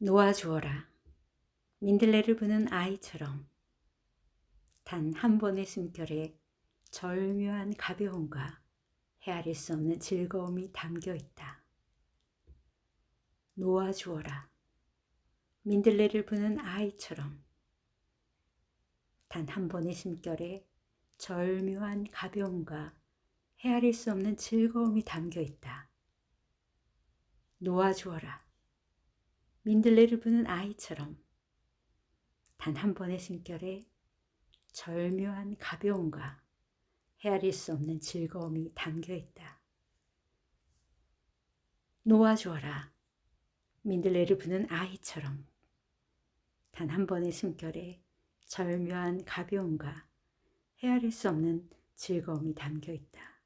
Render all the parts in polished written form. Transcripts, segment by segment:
놓아주어라. 민들레를 부는 아이처럼 단 한 번의 숨결에 절묘한 가벼움과 헤아릴 수 없는 즐거움이 담겨 있다. 놓아주어라. 민들레를 부는 아이처럼 단 한 번의 숨결에 절묘한 가벼움과 헤아릴 수 없는 즐거움이 담겨 있다. 놓아주어라. 민들레를 부는 아이처럼 단 한 번의 숨결에 절묘한 가벼움과 헤아릴 수 없는 즐거움이 담겨 있다. 놓아주어라. 민들레를 부는 아이처럼 단 한 번의 숨결에 절묘한 가벼움과 헤아릴 수 없는 즐거움이 담겨 있다.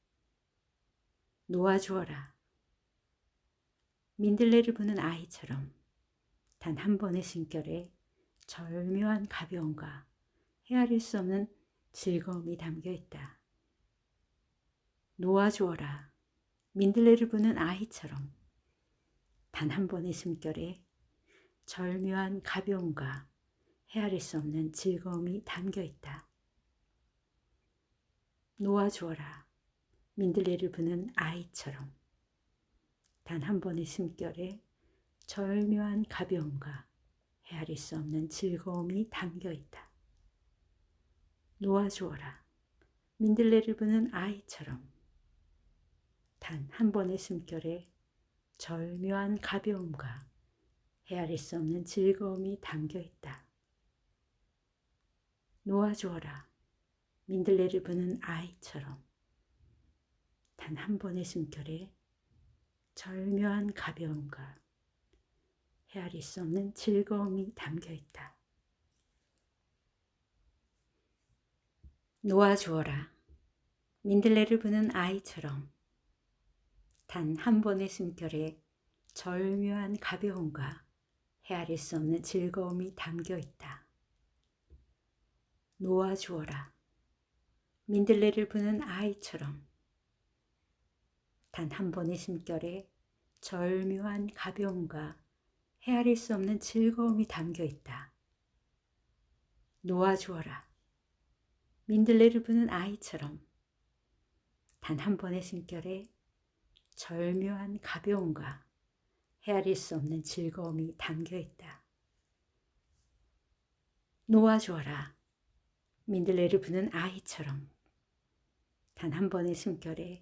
놓아주어라. 민들레를 부는 아이처럼 단 한 번의 숨결에 절묘한 가벼움과 헤아릴 수 없는 즐거움이 담겨 있다. 놓아주어라. 민들레를 부는 아이처럼 단 한 번의 숨결에 절묘한 가벼움과 헤아릴 수 없는 즐거움이 담겨 있다. 놓아주어라. 민들레를 부는 아이처럼 단 한 번의 숨결에 절묘한 가벼움과 헤아릴 수 없는 즐거움이 담겨 있다. 놓아주어라. 민들레를 부는 아이처럼 단 한 번의 숨결에 절묘한 가벼움과 헤아릴 수 없는 즐거움이 담겨 있다. 놓아주어라. 민들레를 부는 아이처럼 단 한 번의 숨결에 절묘한 가벼움과 헤아릴 수 없는 즐거움이 담겨 있다. 놓아주어라. 민들레를 부는 아이처럼 단 한 번의 숨결에 절묘한 가벼움과 헤아릴 수 없는 즐거움이 담겨 있다. 놓아주어라. 민들레를 부는 아이처럼 단 한 번의 숨결에 절묘한 가벼움과 헤아릴 수 없는 즐거움이 담겨 있다. 놓아주어라. 민들레를 부는 아이처럼 단 한 번의 숨결에 절묘한 가벼움과 헤아릴 수 없는 즐거움이 담겨 있다. 놓아주어라. 민들레를 부는 아이처럼 단 한 번의 숨결에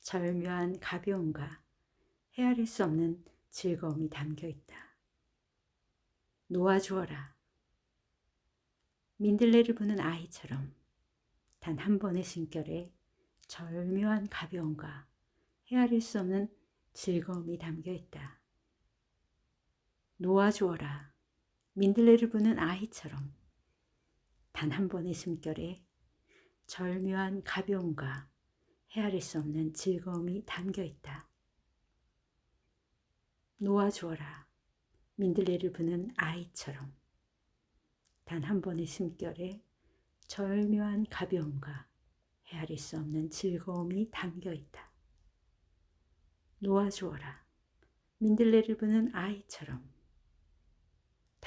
절묘한 가벼움과 헤아릴 수 없는 즐거움이 담겨 있다. 놓아주어라. 민들레를 부는 아이처럼 단 한 번의 숨결에 절묘한 가벼움과 헤아릴 수 없는 즐거움이 담겨 있다. 놓아주어라. 민들레를 부는 아이처럼 단 한 번의 숨결에 절묘한 가벼움과 헤아릴 수 없는 즐거움이 담겨 있다. 놓아주어라. 민들레를 부는 아이처럼 단 한 번의 숨결에 절묘한 가벼움과 헤아릴 수 없는 즐거움이 담겨 있다. 놓아주어라. 민들레를 부는 아이처럼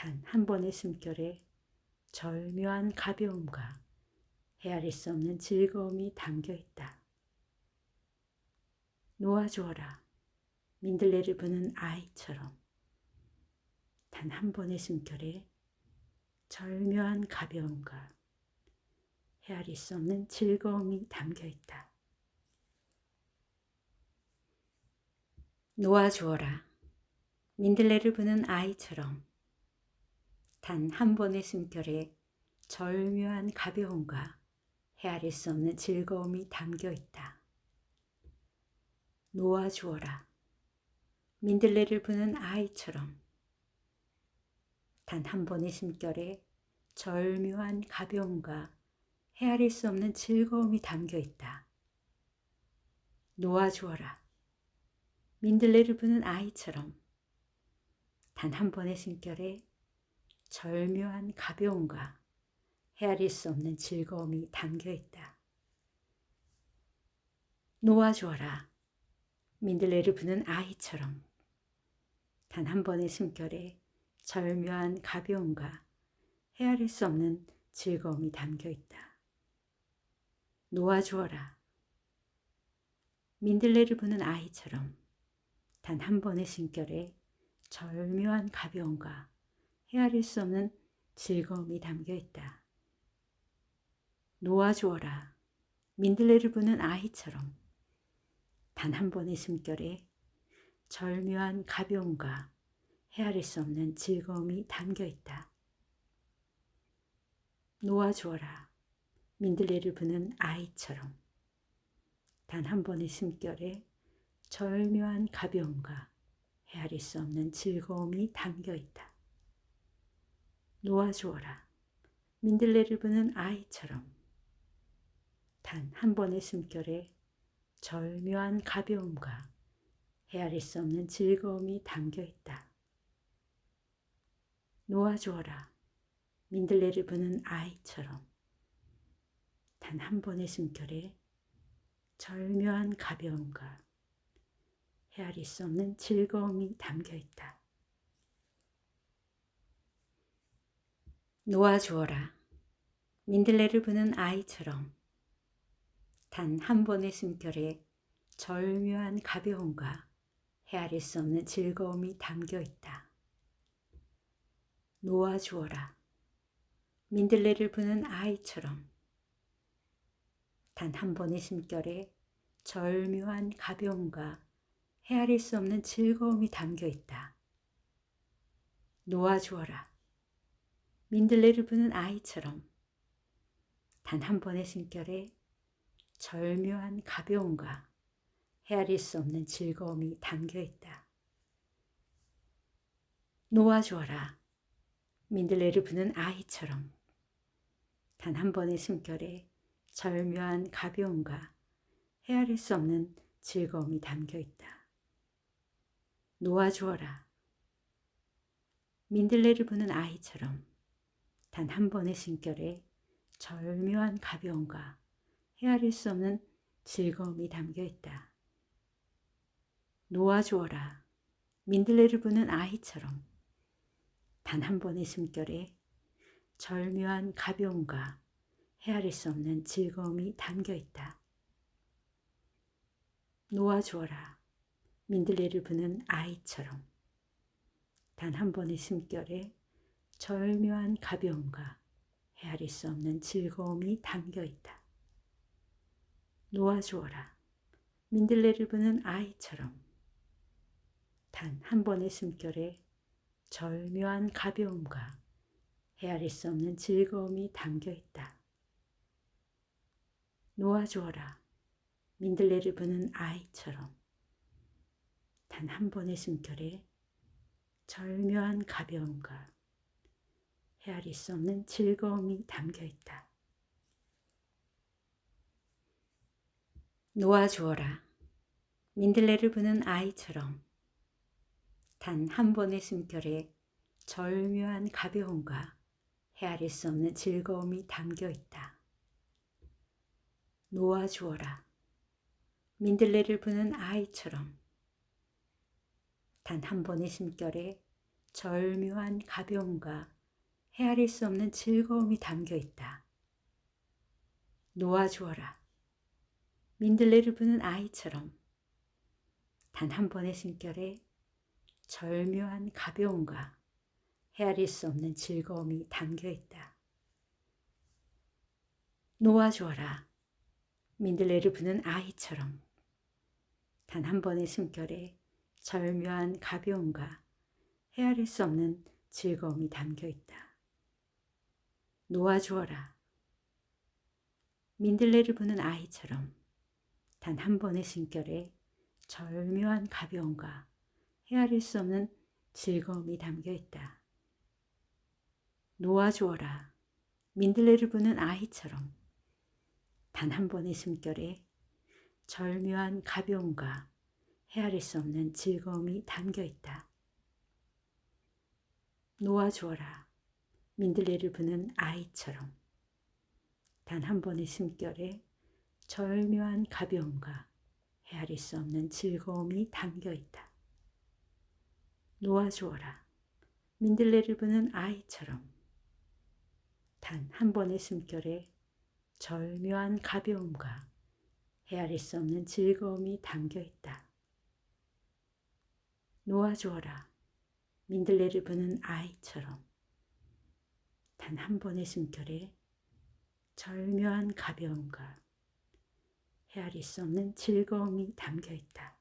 단 한 번의 숨결에 절묘한 가벼움과 헤아릴 수 없는 즐거움이 담겨 있다. 놓아주어라. 민들레를 부는 아이처럼 단 한 번의 숨결에 절묘한 가벼움과 헤아릴 수 없는 즐거움이 담겨 있다. 놓아주어라. 민들레를 부는 아이처럼 단 한 번의 숨결에 절묘한 가벼움과 헤아릴 수 없는 즐거움이 담겨 있다. 놓아주어라. 민들레를 부는 아이처럼 단 한 번의 숨결에 절묘한 가벼움과 헤아릴 수 없는 즐거움이 담겨 있다. 놓아주어라. 민들레를 부는 아이처럼 단 한 번의 숨결에 절묘한 가벼움과 헤아릴 수 없는 즐거움이 담겨 있다. 놓아주어라. 민들레를 부는 아이처럼 단 한 번의 숨결에 절묘한 가벼움과 헤아릴 수 없는 즐거움이 담겨 있다. 놓아주어라. 민들레를 부는 아이처럼 단 한 번의 숨결에 절묘한 가벼움과 헤아릴 수 없는 즐거움이 담겨 있다. 놓아주어라. 민들레를 부는 아이처럼 단 한 번의 숨결에 절묘한 가벼움과 헤아릴 수 없는 즐거움이 담겨 있다. 놓아주어라. 민들레를 부는 아이처럼 단 한 번의 숨결에 절묘한 가벼움과 헤아릴 수 없는 즐거움이 담겨 있다. 놓아주어라. 민들레를 부는 아이처럼 단 한 번의 숨결에 절묘한 가벼움과 헤아릴 수 없는 즐거움이 담겨 있다. 놓아주어라. 민들레를 부는 아이처럼 단 한 번의 숨결에 절묘한 가벼움과 헤아릴 수 없는 즐거움이 담겨 있다. 놓아주어라. 민들레를 부는 아이처럼 단 한 번의 숨결에 절묘한 가벼움과 헤아릴 수 없는 즐거움이 담겨 있다. 놓아주어라. 민들레를 부는 아이처럼 단 한 번의 숨결에 절묘한 가벼움과 헤아릴 수 없는 즐거움이 담겨 있다. 놓아주어라. 민들레를 부는 아이처럼 단 한 번의 숨결에 절묘한 가벼움과 헤아릴 수 없는 즐거움이 담겨 있다. 놓아주어라. 민들레를 부는 아이처럼 단 한 번의 숨결에 절묘한 가벼움과 헤아릴 수 없는 즐거움이 담겨 있다. 놓아주어라. 민들레를 부는 아이처럼 단 한 번의 숨결에 절묘한 가벼움과 헤아릴 수 없는 즐거움이 담겨 있다. 놓아주어라. 민들레를 부는 아이처럼 단 한 번의 숨결에 절묘한 가벼움과 헤아릴 수 없는 즐거움이 담겨 있다. 놓아주어라. 민들레를 부는 아이처럼 단 한 번의 숨결에 절묘한 가벼움과 헤아릴 수 없는 즐거움이 담겨 있다. 놓아주어라. 민들레를 부는 아이처럼 단 한 번의 숨결에 절묘한 가벼움과 헤아릴 수 없는 즐거움이 담겨 있다. 놓아주어라. 민들레를 부는 아이처럼 단 한 번의 숨결에 절묘한 가벼움과 헤아릴 수 없는 즐거움이 담겨 있다. 놓아주어라. 민들레를 부는 아이처럼 단 한 번의 숨결에 절묘한 가벼움과 헤아릴 수 없는 즐거움이 담겨 있다. 놓아주어라. 민들레를 부는 아이처럼 단 한 번의 숨결에 절묘한 가벼움과 헤아릴 수 없는 즐거움이 담겨 있다. 놓아주어라. 민들레를 부는 아이처럼 단 한 번의 숨결에 절묘한 가벼움과 헤아릴 수 없는 즐거움이 담겨 있다. 놓아주어라. 민들레를 부는 아이처럼 단 한 번의 숨결에 절묘한 가벼움과 헤아릴 수 없는 즐거움이 담겨 있다. 놓아주어라. 민들레를 부는 아이처럼 단 한 번의 숨결에 절묘한 가벼움과 헤아릴 수 없는 즐거움이 담겨 있다. 놓아주어라. 민들레를 부는 아이처럼 단 한 번의 숨결에 절묘한 가벼움과 헤아릴 수 없는 즐거움이 담겨 있다. 놓아주어라. 민들레를 부는 아이처럼 단 한 번의 숨결에 절묘한 가벼움과 헤아릴 수 없는 즐거움이 담겨 있다. 놓아주어라. 민들레를 부는 아이처럼 단 한 번의 숨결에 절묘한 가벼움과 헤아릴 수 없는 즐거움이 담겨 있다. 놓아주어라. 민들레를 부는 아이처럼 단 한 번의 숨결에 절묘한 가벼움과 헤아릴 수 없는 즐거움이 담겨 있다.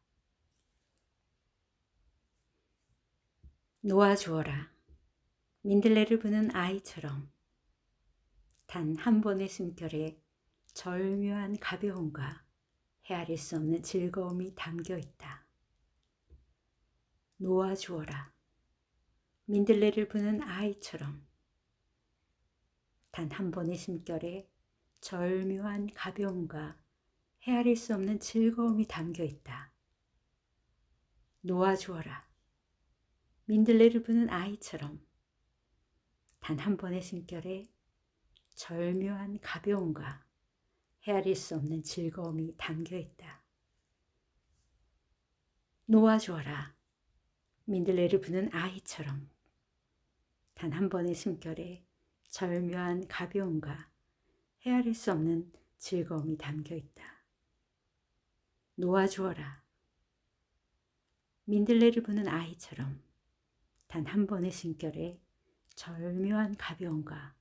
놓아주어라. 민들레를 부는 아이처럼 단 한 번의 숨결에 절묘한 가벼움과 헤아릴 수 없는 즐거움이 담겨 있다. 놓아주어라. 민들레를 부는 아이처럼 단 한 번의 숨결에 절묘한 가벼움과 헤아릴 수 없는 즐거움이 담겨 있다. 놓아주어라. 민들레를 부는 아이처럼 단 한 번의 숨결에 절묘한 가벼움과 헤아릴 수 없는 즐거움이 담겨 있다. 놓아주어라. 민들레를 부는 아이처럼 단 한 번의 숨결에 절묘한 가벼움과 헤아릴 수 없는 즐거움이 담겨 있다. 놓아주어라. 민들레를 부는 아이처럼 단 한 번의 숨결에 절묘한 가벼움과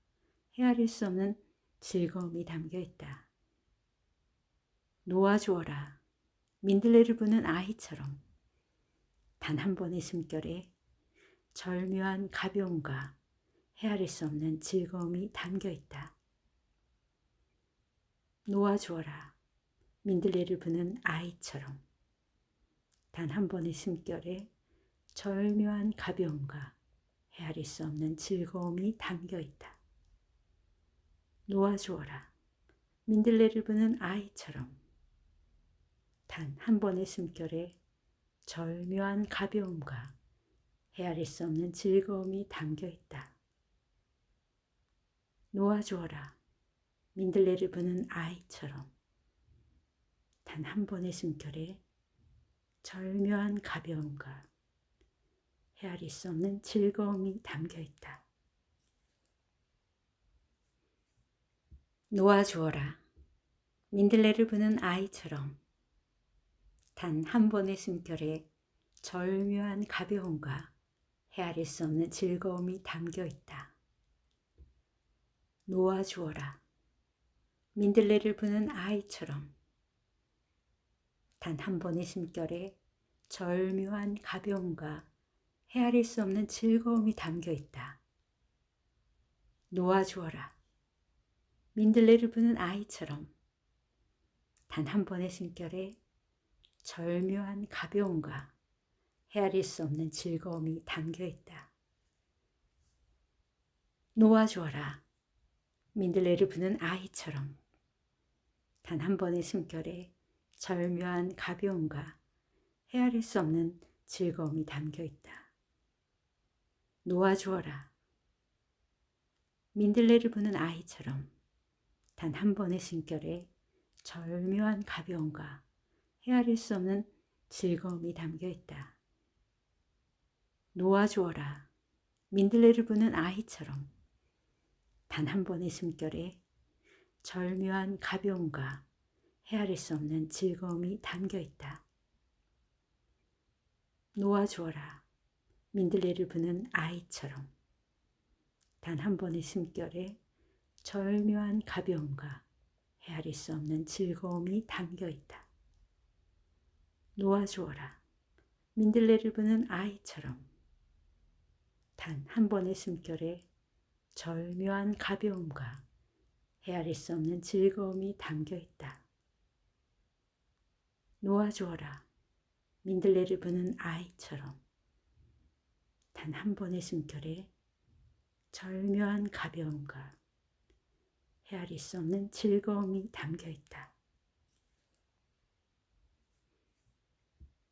헤아릴 수 없는 즐거움이 담겨 있다. 놓아주어라. 민들레를 부는 아이처럼 단 한 번의 숨결에 절묘한 가벼움과 헤아릴 수 없는 즐거움이 담겨 있다. 놓아주어라. 민들레를 부는 아이처럼 단 한 번의 숨결에 절묘한 가벼움과 헤아릴 수 없는 즐거움이 담겨 있다. 놓아주어라. 민들레를 부는 아이처럼 단 한 번의 숨결에 절묘한 가벼움과 헤아릴 수 없는 즐거움이 담겨 있다. 놓아주어라. 민들레를 부는 아이처럼 단 한 번의 숨결에 절묘한 가벼움과 헤아릴 수 없는 즐거움이 담겨 있다. 놓아주어라. 민들레를 부는 아이처럼 단 한 번의 숨결에 절묘한 가벼움과 헤아릴 수 없는 즐거움이 담겨 있다. 놓아주어라. 민들레를 부는 아이처럼 단 한 번의 숨결에 절묘한 가벼움과 헤아릴 수 없는 즐거움이 담겨 있다. 놓아주어라. 민들레를 부는 아이처럼 단 한 번의 숨결에 절묘한 가벼움과 헤아릴 수 없는 즐거움이 담겨 있다. 놓아주어라. 민들레를 부는 아이처럼 단 한 번의 숨결에 절묘한 가벼움과 헤아릴 수 없는 즐거움이 담겨 있다. 놓아주어라. 민들레를 부는 아이처럼 단 한 번의 숨결에 절묘한 가벼움과 헤아릴 수 없는 즐거움이 담겨 있다. 놓아주어라. 민들레를 부는 아이처럼 단 한 번의 숨결에 절묘한 가벼움과 헤아릴 수 없는 즐거움이 담겨 있다. 놓아주어라. 민들레를 부는 아이처럼 단 한 번의 숨결에 절묘한 가벼움과 헤아릴 수 없는 즐거움이 담겨 있다. 놓아주어라. 민들레를 부는 아이처럼 단 한 번의 숨결에 절묘한 가벼움과 헤아릴 수 없는 즐거움이 담겨 있다. 놓아주어라. 민들레를 부는 아이처럼 단 한 번의 숨결에 절묘한 가벼움과 헤아릴 수 없는 즐거움이 담겨 있다.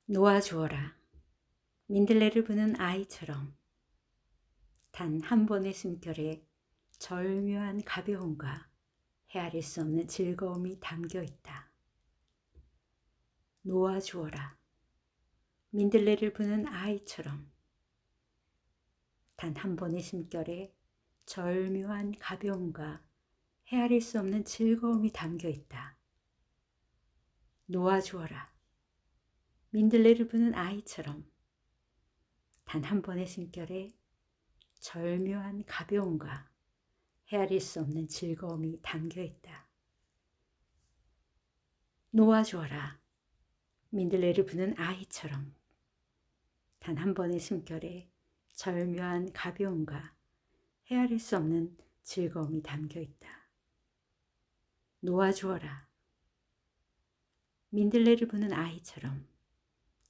놓아주어라. 민들레를 부는 아이처럼 단 한 번의 숨결에 절묘한 가벼움과 헤아릴 수 없는 즐거움이 담겨 있다. 놓아주어라. 민들레를 부는 아이처럼 단 한 번의 숨결에 절묘한 가벼움과 헤아릴 수 없는 즐거움이 담겨 있다. 놓아주어라. 민들레를 부는 아이처럼 단 한 번의 숨결에 절묘한 가벼움과 헤아릴 수 없는 즐거움이 담겨 있다. 놓아주어라. 민들레를 부는 아이처럼 단 한 번의 숨결에 절묘한 가벼움과 헤아릴 수 없는 즐거움이 담겨 있다. 놓아주어라. 민들레를 부는 아이처럼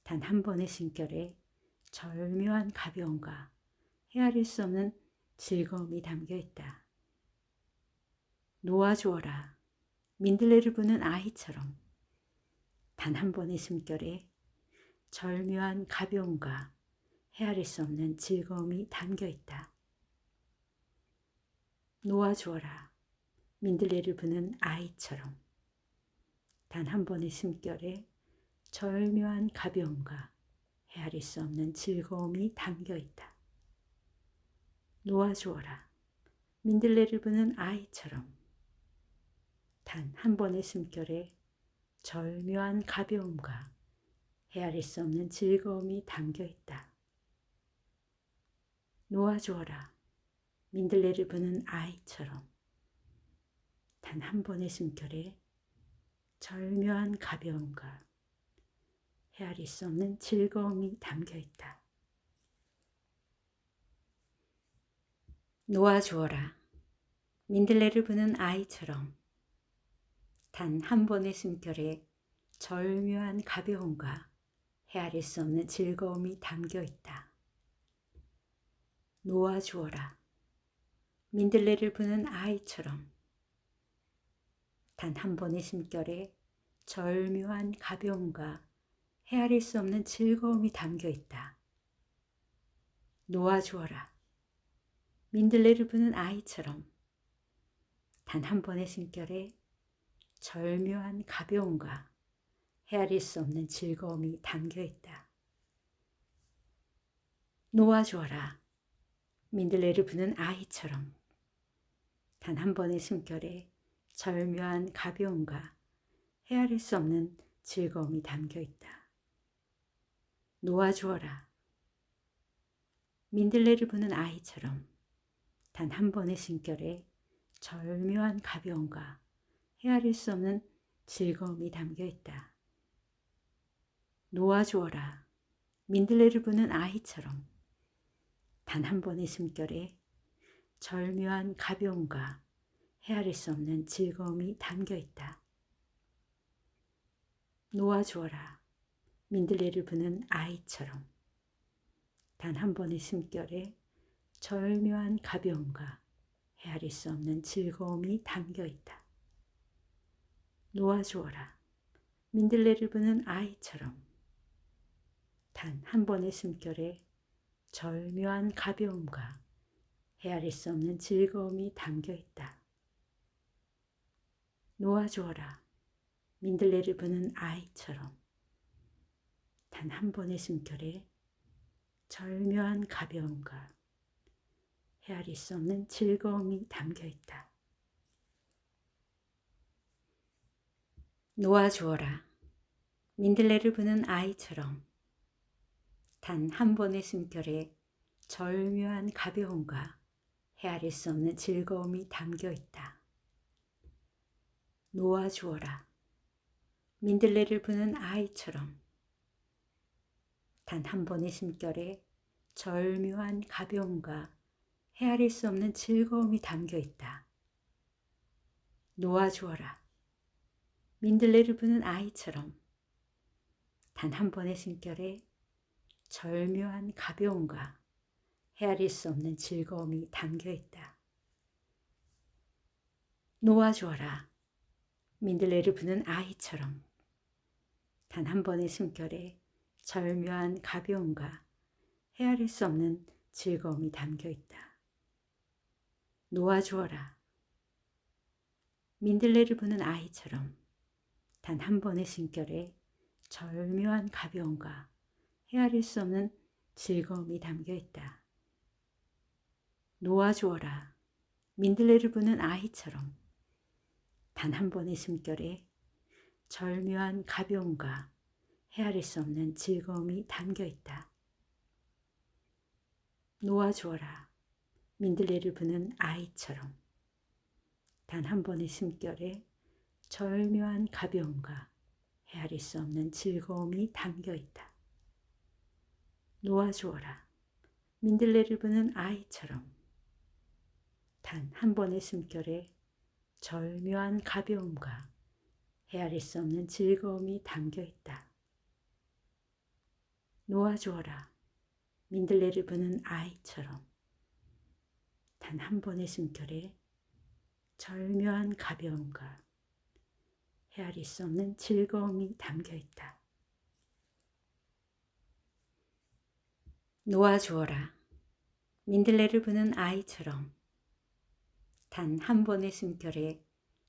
단 한 번의 숨결에 절묘한 가벼움과 헤아릴 수 없는 즐거움이 담겨 있다. 놓아주어라. 민들레를 부는 아이처럼 단 한 번의 숨결에 절묘한 가벼움과 헤아릴 수 없는 즐거움이 담겨 있다. 놓아주어라. 민들레를 부는 아이처럼 단 한 번의 숨결에 절묘한 가벼움과 헤아릴 수 없는 즐거움이 담겨 있다. 놓아주어라. 민들레를 부는 아이처럼 단 한 번의 숨결에 절묘한 가벼움과 헤아릴 수 없는 즐거움이 담겨 있다. 놓아주어라. 민들레를 부는 아이처럼 단 한 번의 숨결에 절묘한 가벼움과 헤아릴 수 없는 즐거움이 담겨 있다. 놓아주어라. 민들레를 부는 아이처럼 단 한 번의 숨결에 절묘한 가벼움과 헤아릴 수 없는 즐거움이 담겨 있다. 놓아주어라. 민들레를 부는 아이처럼 단 한 번의 숨결에 절묘한 가벼움과 헤아릴 수 없는 즐거움이 담겨 있다. 놓아주어라. 민들레를 부는 아이처럼 단 한 번의 숨결에 절묘한 가벼움과 헤아릴 수 없는 즐거움이 담겨 있다. 놓아주어라. 민들레를 부는 아이처럼 단 한 번의 숨결에 절묘한 가벼움과 헤아릴 수 없는 즐거움이 담겨 있다. 놓아주어라. 민들레를 부는 아이처럼 단 한 번의 숨결에 절묘한 가벼움과 헤아릴 수 없는 즐거움이 담겨 있다. 놓아주어라. 민들레를 부는 아이처럼 단 한 번의 숨결에 절묘한 가벼움과 헤아릴 수 없는 즐거움이 담겨 있다. 놓아주어라. 민들레를 부는 아이처럼 단 한 번의 숨결에 절묘한 가벼움과 헤아릴 수 없는 즐거움이 담겨 있다. 놓아주어라. 민들레를 부는 아이처럼 단 한 번의 숨결에 절묘한 가벼움과 헤아릴 수 없는 즐거움이 담겨 있다. 놓아주어라. 민들레를 부는 아이처럼 단 한 번의 숨결에 절묘한 가벼움과 헤아릴 수 없는 즐거움이 담겨 있다. 놓아주어라. 민들레를 부는 아이처럼 단 한 번의 숨결에 절묘한 가벼움과 헤아릴 수 없는 즐거움이 담겨 있다. 놓아주어라. 민들레를 부는 아이처럼 단 한 번의 숨결에 절묘한 가벼움과 헤아릴 수 없는 즐거움이 담겨 있다. 놓아주어라. 민들레를 부는 아이처럼 단 한 번의 숨결에 절묘한 가벼움과 헤아릴 수 없는 즐거움이 담겨 있다. 놓아주어라. 민들레를 부는 아이처럼 단 한 번의 숨결에 절묘한 가벼움과 헤아릴 수 없는 즐거움이 담겨 있다. 놓아주어라. 민들레를 부는 아이처럼 단 한 번의 숨결에 절묘한 가벼움과 헤아릴 수 없는 즐거움이 담겨 있다. 놓아주어라. 민들레를 부는 아이처럼 단 한 번의 숨결에 절묘한 가벼움과 헤아릴 수 없는 즐거움이 담겨 있다. 놓아주어라. 민들레를 부는 아이처럼 단 한 번의 숨결에 절묘한 가벼움과 헤아릴 수 없는 즐거움이 담겨 있다. 놓아주어라. 민들레를 부는 아이처럼 단 한 번의 숨결에 절묘한 가벼움과 헤아릴 수 없는 즐거움이 담겨 있다. 놓아주어라. 민들레를 부는 아이처럼 단 한 번의 숨결에 절묘한 가벼움과 헤아릴 수 없는 즐거움이 담겨 있다. 놓아주어라. 민들레를 부는 아이처럼 단 한 번의 숨결에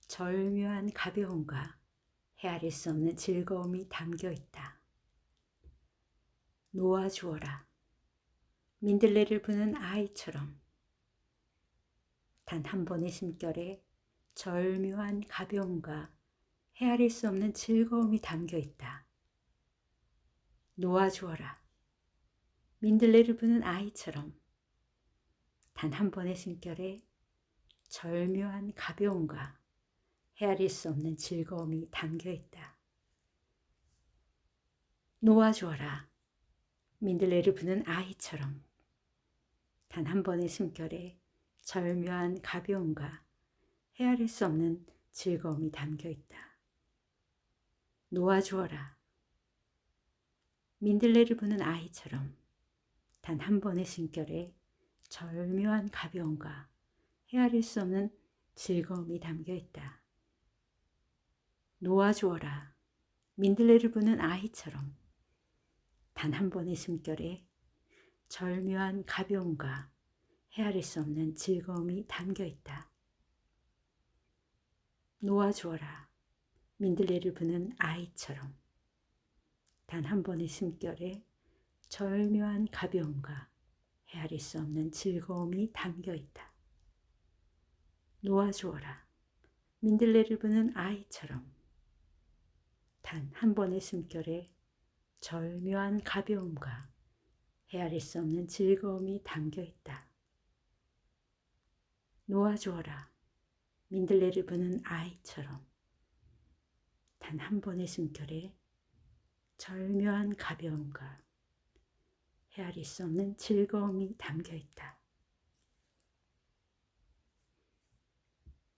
절묘한 가벼움과 헤아릴 수 없는 즐거움이 담겨 있다. 놓아주어라. 민들레를 부는 아이처럼 단 한 번의 숨결에 절묘한 가벼움과 헤아릴 수 없는 즐거움이 담겨 있다. 놓아주어라. 민들레를 부는 아이처럼 단 한 번의 숨결에 절묘한 가벼움과 헤아릴 수 없는 즐거움이 담겨 있다. 놓아주어라. 민들레를 부는 아이처럼 단 한 번의 숨결에 절묘한 가벼움과 헤아릴 수 없는 즐거움이 담겨 있다. 놓아주어라. 민들레를 부는 아이처럼 단 한 번의 숨결에 절묘한 가벼움과 헤아릴 수 없는 즐거움이 담겨 있다. 놓아주어라. 민들레를 부는 아이처럼 단 한 번의 숨결에 절묘한 가벼움과 헤아릴 수 없는 즐거움이 담겨 있다. 놓아주어라. 민들레를 부는 아이처럼 단 한 번의 숨결에 절묘한 가벼움과 헤아릴 수 없는 즐거움이 담겨 있다. 놓아주어라. 민들레를 부는 아이처럼 단 한 번의 숨결에 절묘한 가벼움과 헤아릴 수 없는 즐거움이 담겨 있다. 놓아주어라. 민들레를 부는 아이처럼 단 한 번의 숨결에 절묘한 가벼움과 헤아릴 수 없는 즐거움이 담겨 있다.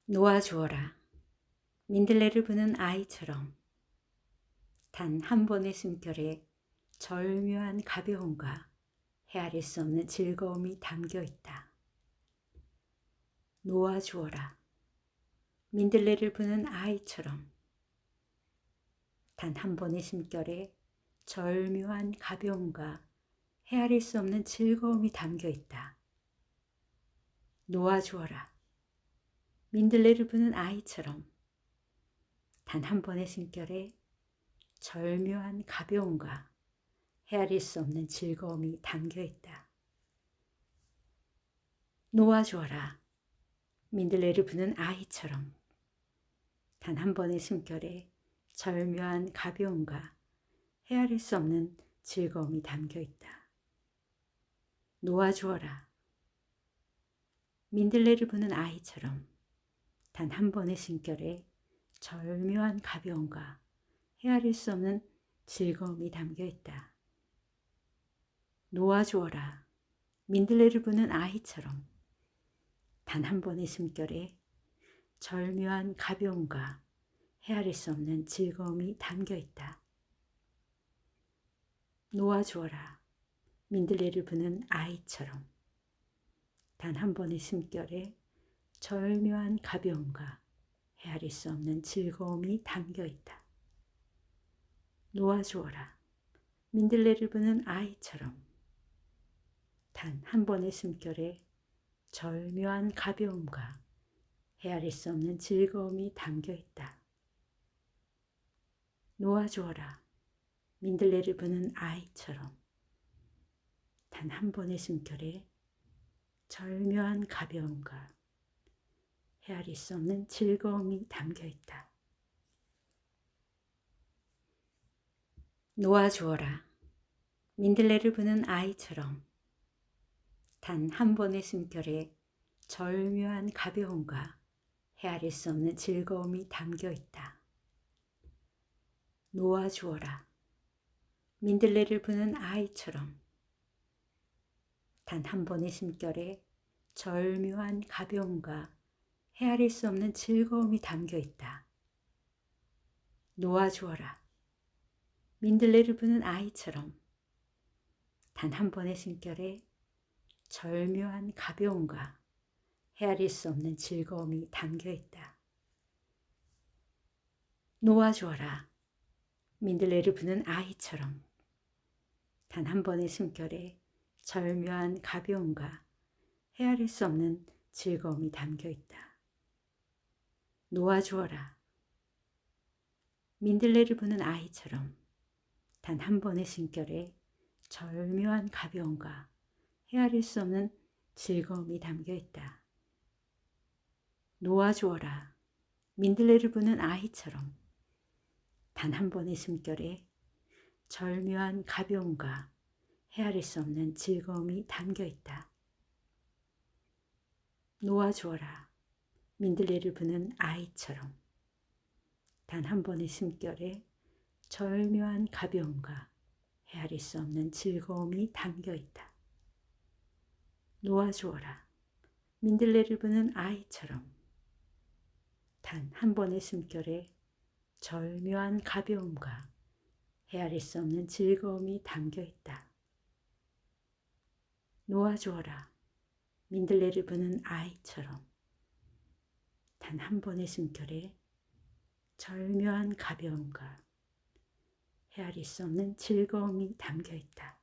놓아주어라. 민들레를 부는 아이처럼 단 한 번의 숨결에 절묘한 가벼움과 헤아릴 수 없는 즐거움이 담겨 있다. 놓아주어라. 민들레를 부는 아이처럼 단 한 번의 숨결에 절묘한 가벼움과 헤아릴 수 없는 즐거움이 담겨 있다. 놓아주어라. 민들레를 부는 아이처럼 단 한 번의 숨결에 절묘한 가벼움과 헤아릴 수 없는 즐거움이 담겨 있다. 놓아주어라. 민들레를 부는 아이처럼 단 한 번의 숨결에 절묘한 가벼움과 헤아릴 수 없는 즐거움이 담겨 있다. 놓아주어라. 민들레를 부는 아이처럼 단 한 번의 숨결에 절묘한 가벼움과 헤아릴 수 없는 즐거움이 담겨 있다. 놓아주어라. 민들레를 부는 아이처럼 단 한 번의 숨결에 절묘한 가벼움과 헤아릴 수 없는 즐거움이 담겨 있다. 놓아주어라. 민들레를 부는 아이처럼 단 한 번의 숨결에 절묘한 가벼움과 헤아릴 수 없는 즐거움이 담겨 있다. 놓아주어라. 민들레를 부는 아이처럼 단 한 번의 숨결에 절묘한 가벼움과 헤아릴 수 없는 즐거움이 담겨 있다. 놓아주어라. 민들레를 부는 아이처럼 단 한 번의 숨결에 절묘한 가벼움과 헤아릴 수 없는 즐거움이 담겨 있다. 놓아주어라. 민들레를 부는 아이처럼 단 한 번의 숨결에 절묘한 가벼움과 헤아릴 수 없는 즐거움이 담겨 있다. 놓아주어라. 민들레를 부는 아이처럼 단 한 번의 숨결에 절묘한 가벼움과 헤아릴 수 없는 즐거움이 담겨 있다. 놓아주어라. 민들레를 부는 아이처럼 단 한 번의 숨결에 절묘한 가벼움과 헤아릴 수 없는 즐거움이 담겨 있다. 놓아주어라. 민들레를 부는 아이처럼 단 한 번의 숨결에 절묘한 가벼움과 헤아릴 수 없는 즐거움이 담겨 있다. 놓아주어라. 민들레를 부는 아이처럼 단 한 번의 숨결에 절묘한 가벼움과 헤아릴 수 없는 즐거움이 담겨 있다. 놓아주어라. 민들레를 부는 아이처럼 단 한 번의 숨결에 절묘한 가벼움과 헤아릴 수 없는 즐거움이 담겨 있다. 놓아주어라. 민들레를 부는 아이처럼 단 한 번의 숨결에 절묘한 가벼움과 헤아릴 수 없는 즐거움이 담겨 있다. 놓아주어라. 민들레를 부는 아이처럼 단 한 번의 숨결에 절묘한 가벼움과 헤아릴 수 없는 즐거움이 담겨 있다. 놓아주어라. 민들레를 부는 아이처럼 단 한 번의 숨결에 절묘한 가벼움과 헤아릴 수 없는 즐거움이 담겨 있다.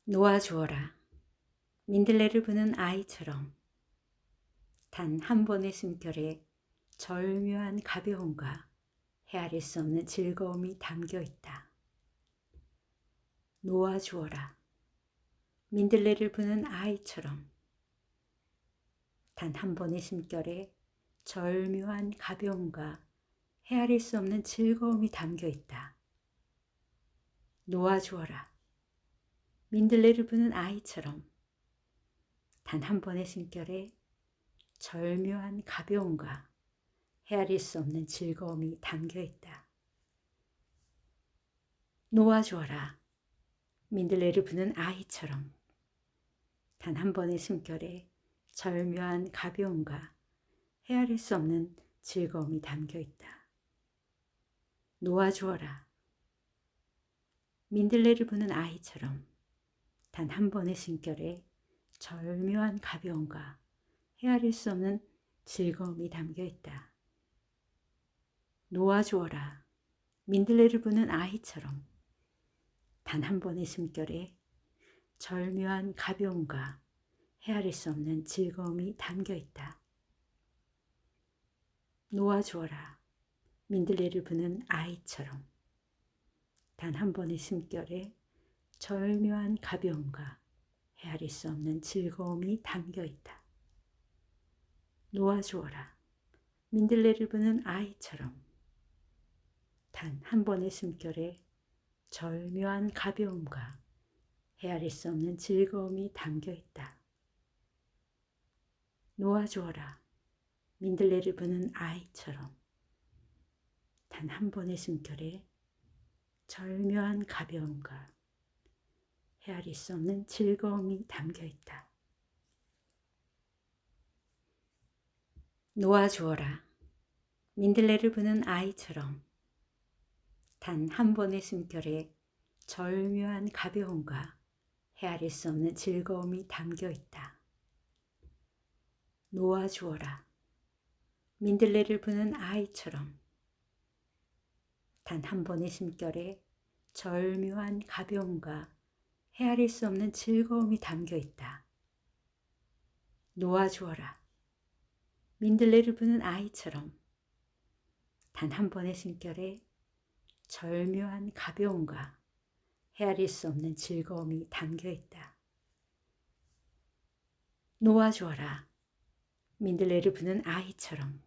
놓아주어라. 민들레를 부는 아이처럼 단 한 번의 숨결에 절묘한 가벼움과 헤아릴 수 없는 즐거움이 담겨 있다. 놓아주어라. 민들레를 부는 아이처럼 단 한 번의 숨결에 절묘한 가벼움과 헤아릴 수 없는 즐거움이 담겨 있다. 놓아주어라. 민들레를 부는 아이처럼 단 한 번의 숨결에 절묘한 가벼움과 헤아릴 수 없는 즐거움이 담겨 있다. 놓아주어라. 민들레를 부는 아이처럼 단 한 번의 숨결에 절묘한 가벼움과 헤아릴 수 없는 즐거움이 담겨 있다. 놓아주어라. 민들레를 부는 아이처럼 단 한 번의 숨결에 절묘한 가벼움과 헤아릴 수 없는 즐거움이 담겨 있다. 놓아주어라. 민들레를 부는 아이처럼 단 한 번의 숨결에 절묘한 가벼움과 헤아릴 수 없는 즐거움이 담겨 있다. 놓아주어라. 민들레를 부는 아이처럼 단 한 번의 숨결에 절묘한 가벼움과 헤아릴 수 없는 즐거움이 담겨 있다. 놓아주어라. 민들레를 부는 아이처럼 단 한 번의 숨결에 절묘한 가벼움과 헤아릴 수 없는 즐거움이 담겨 있다. 놓아주어라. 민들레를 부는 아이처럼 단 한 번의 숨결에 절묘한 가벼움과 헤아릴 수 없는 즐거움이 담겨 있다. 놓아주어라. 민들레를 부는 아이처럼 단 한 번의 숨결에 절묘한 가벼움과 헤아릴 수 없는 즐거움이 담겨 있다. 놓아주어라. 민들레를 부는 아이처럼 단 한 번의 숨결에 절묘한 가벼움과 헤아릴 수 없는 즐거움이 담겨 있다. 놓아주어라. 민들레를 부는 아이처럼 단 한 번의 숨결에 절묘한 가벼움과 헤아릴 수 없는 즐거움이 담겨 있다. 놓아주어라. 민들레를 부는 아이처럼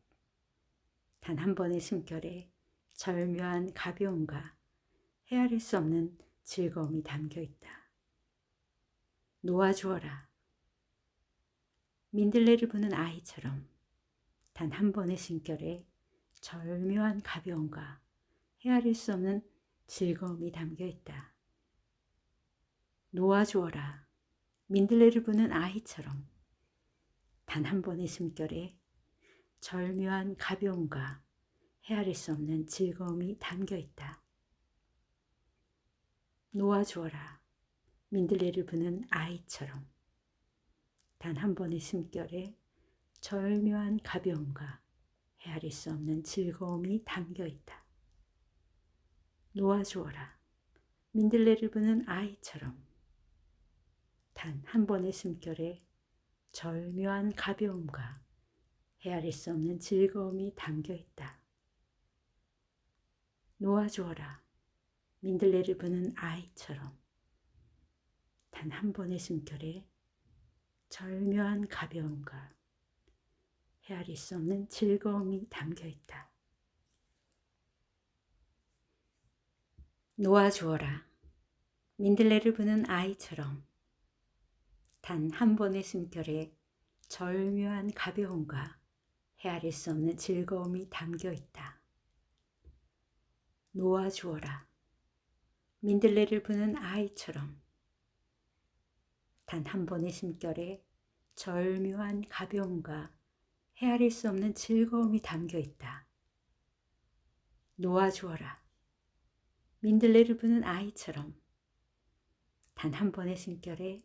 단 한 번의 숨결에 절묘한 가벼움과 헤아릴 수 없는 즐거움이 담겨 있다. 놓아주어라. 민들레를 부는 아이처럼 단 한 번의 숨결에 절묘한 가벼움과 헤아릴 수 없는 즐거움이 담겨 있다. 놓아주어라. 민들레를 부는 아이처럼 단 한 번의 숨결에 절묘한 가벼움과 헤아릴 수 없는 즐거움이 담겨 있다. 놓아주어라. 민들레를 부는 아이처럼 단 한 번의 숨결에 절묘한 가벼움과 헤아릴 수 없는 즐거움이 담겨 있다. 놓아주어라. 민들레를 부는 아이처럼 단 한 번의 숨결에 절묘한 가벼움과 헤아릴 수 없는 즐거움이 담겨 있다. 놓아주어라. 민들레를 부는 아이처럼 단 한 번의 숨결에 절묘한 가벼움과 헤아릴 수 없는 즐거움이 담겨 있다. 놓아주어라. 민들레를 부는 아이처럼 단 한 번의 숨결에 절묘한 가벼움과 헤아릴 수 없는 즐거움이 담겨 있다. 놓아주어라. 민들레를 부는 아이처럼 단 한 번의 숨결에 절묘한 가벼움과 헤아릴 수 없는 즐거움이 담겨 있다. 놓아주어라. 민들레를 부는 아이처럼 단 한 번의 숨결에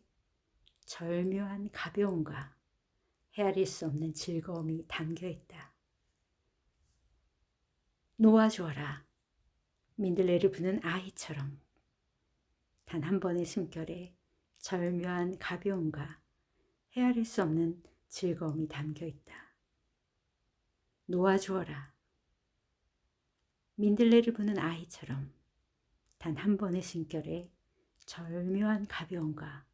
절묘한 가벼움과 헤아릴 수 없는 즐거움이 담겨 있다. 놓아주어라. 민들레를 부는 아이처럼 단 한 번의 숨결에 절묘한 가벼움과 헤아릴 수 없는 즐거움이 담겨 있다. 놓아주어라. 민들레를 부는 아이처럼 단 한 번의 숨결에 절묘한 가벼움과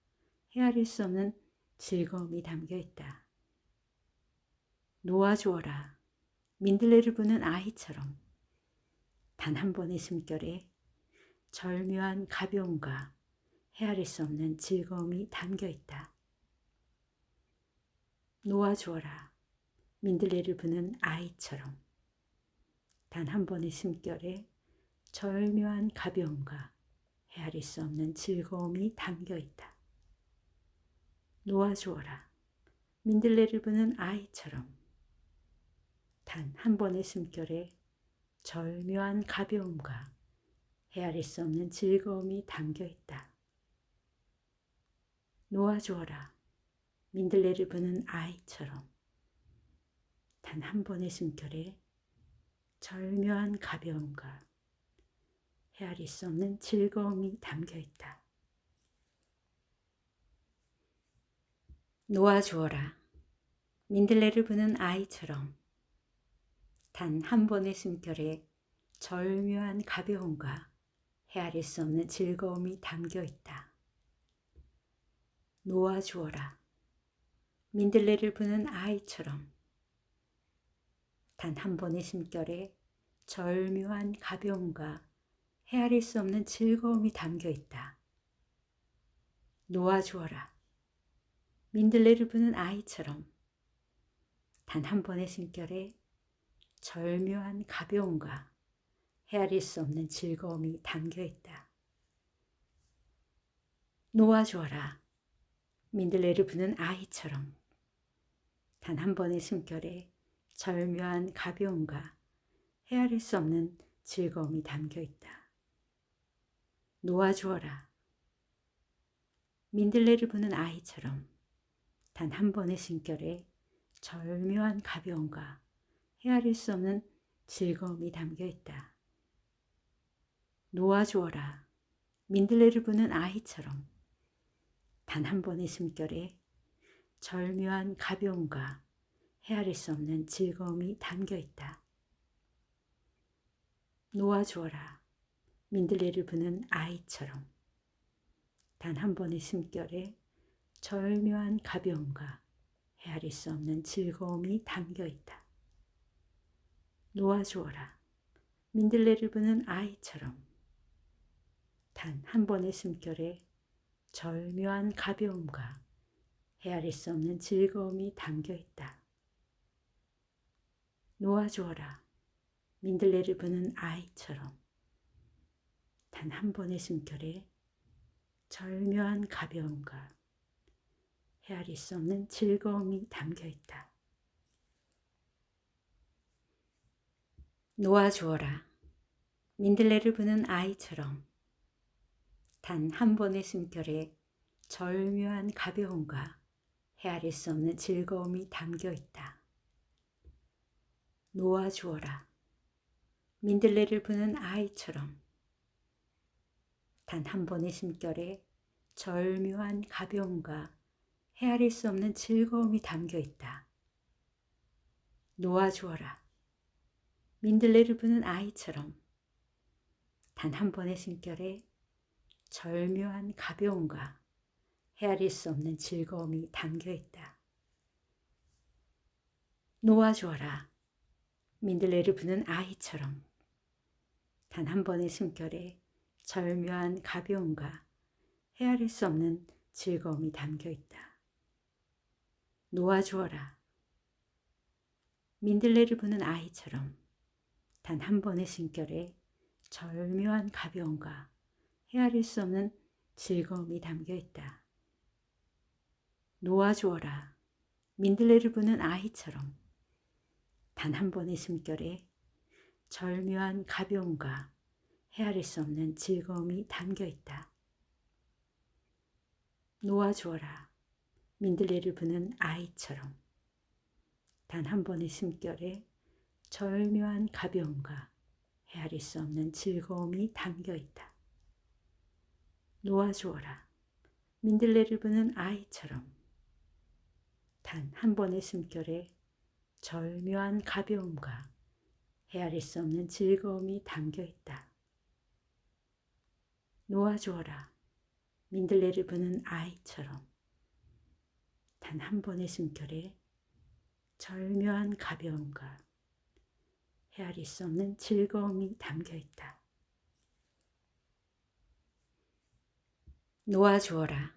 헤아릴 수 없는 즐거움이 담겨 있다. 놓아주어라. 민들레를 부는 아이처럼 단 한 번의 숨결에 절묘한 가벼움과 헤아릴 수 없는 즐거움이 담겨 있다. 놓아주어라. 민들레를 부는 아이처럼 단 한 번의 숨결에 절묘한 가벼움과 헤아릴 수 없는 즐거움이 담겨 있다. 놓아주어라. 민들레를 부는 아이처럼 단 한 번의 숨결에 절묘한 가벼움과 헤아릴 수 없는 즐거움이 담겨 있다. 놓아주어라. 민들레를 부는 아이처럼 단 한 번의 숨결에 절묘한 가벼움과 헤아릴 수 없는 즐거움이 담겨 있다. 놓아주어라. 민들레를 부는 아이처럼 단 한 번의 숨결에 절묘한 가벼움과 헤아릴 수 없는 즐거움이 담겨 있다. 놓아주어라. 민들레를 부는 아이처럼 단 한 번의 숨결에 절묘한 가벼움과 헤아릴 수 없는 즐거움이 담겨 있다. 놓아주어라. 민들레를 부는 아이처럼 단 한 번의 숨결에 절묘한 가벼움과 헤아릴 수 없는 즐거움이 담겨 있다. 놓아주어라. 민들레를 부는 아이처럼 단 한 번의 숨결에 절묘한 가벼움과 헤아릴 수 없는 즐거움이 담겨 있다. 놓아주어라. 민들레를 부는 아이처럼 단 한 번의 숨결에 절묘한 가벼움과 헤아릴 수 없는 즐거움이 담겨 있다. 놓아주어라. 민들레를 부는 아이처럼 단 한 번의 숨결에 절묘한 가벼움과 헤아릴 수 없는 즐거움이 담겨 있다. 놓아주어라. 민들레를 부는 아이처럼 단 한 번의 숨결에 절묘한 가벼움과 헤아릴 수 없는 즐거움이 담겨 있다. 놓아주어라. 민들레를 부는 아이처럼 단 한 번의 숨결에 절묘한 가벼움과 헤아릴 수 없는 즐거움이 담겨 있다. 놓아주어라. 민들레를 부는 아이처럼 단 한 번의 숨결에 절묘한 가벼움과 헤아릴 수 없는 즐거움이 담겨 있다. 놓아주어라. 민들레를 부는 아이처럼 단 한 번의 숨결에 절묘한 가벼움과 헤아릴 수 없는 즐거움이 담겨 있다. 놓아주어라. 민들레를 부는 아이처럼 단 한 번의 숨결에 절묘한 가벼움과 헤아릴 수 없는 즐거움이 담겨 있다. 놓아주어라. 민들레를 부는 아이처럼 단 한 번의 숨결에 절묘한 가벼움과 헤아릴 수 없는 즐거움이 담겨 있다. 놓아주어라. 민들레를 부는 아이처럼 단 한 번의 숨결에 절묘한 가벼움과 헤아릴 수 없는 즐거움이 담겨 있다. 놓아주어라. 민들레를 부는 아이처럼 단 한 번의 숨결에 절묘한 가벼움과 헤아릴 수 없는 즐거움이 담겨 있다. 놓아주어라. 민들레를 부는 아이처럼 단 한 번의 숨결에 절묘한 가벼움과 헤아릴 수 없는 즐거움이 담겨 있다. 놓아주어라. 민들레를 부는 아이처럼 단 한 번의 숨결에 절묘한 가벼움과 헤아릴 수 없는 즐거움이 담겨 있다. 놓아주어라. 민들레를 부는 아이처럼 단 한 번의 숨결에 절묘한 가벼움과 헤아릴 수 없는 즐거움이 담겨 있다. 놓아주어라. 민들레를 부는 아이처럼 단 한 번의 숨결에 절묘한 가벼움과 헤아릴 수 없는 즐거움이 담겨 있다. 놓아주어라.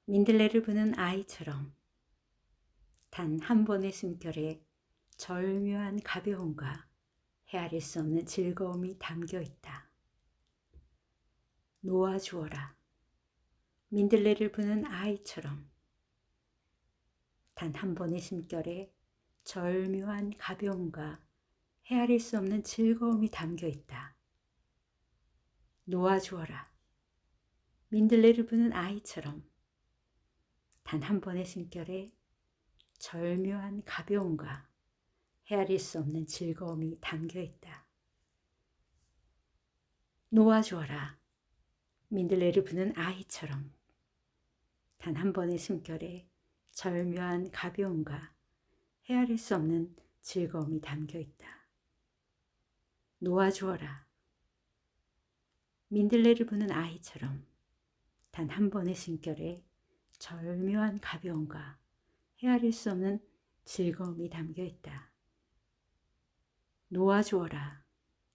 민들레를 부는 아이처럼 단 한 번의 숨결에 절묘한 가벼움과 헤아릴 수 없는 즐거움이 담겨 있다. 놓아주어라. 민들레를 부는 아이처럼 단 한 번의 숨결에 절묘한 가벼움과 헤아릴 수 없는 즐거움이 담겨 있다. 놓아주어라. 민들레를 부는 아이처럼 단 한 번의 숨결에 절묘한 가벼움과 헤아릴 수 없는 즐거움이 담겨 있다. 놓아주어라. 민들레를 부는 아이처럼 단 한 번의 숨결에 절묘한 가벼움과 헤아릴 수 없는 즐거움이 담겨 있다. 놓아주어라. 민들레를 부는 아이처럼 단 한 번의 숨결에 절묘한 가벼움과 헤아릴 수 없는 즐거움이 담겨 있다. 놓아주어라.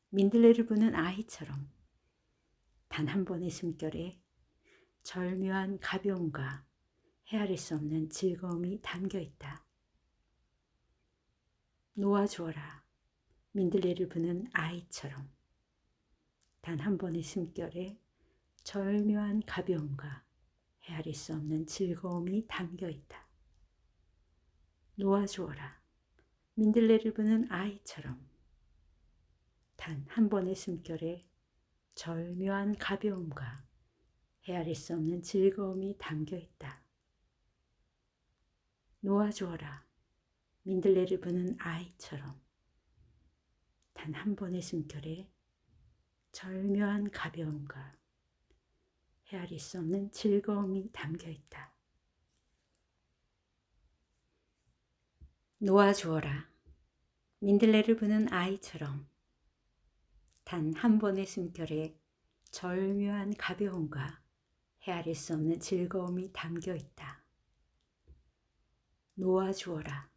민들레를 부는 아이처럼 단 한 번의 숨결에 절묘한 가벼움과 헤아릴 수 없는 즐거움이 담겨 있다. 놓아주어라. 민들레를 부는 아이처럼 단 한 번의 숨결에 절묘한 가벼움과 헤아릴 수 없는 즐거움이 담겨 있다. 놓아주어라. 민들레를 부는 아이처럼 단 한 번의 숨결에 절묘한 가벼움과 헤아릴 수 없는 즐거움이 담겨 있다. 놓아주어라. 민들레를 부는 아이처럼 단 한 번의 숨결에 절묘한 가벼움과 헤아릴 수 없는 즐거움이 담겨 있다. 놓아주어라. 민들레를 부는 아이처럼 단 한 번의 숨결에 절묘한 가벼움과 헤아릴 수 없는 즐거움이 담겨 있다. 놓아주어라.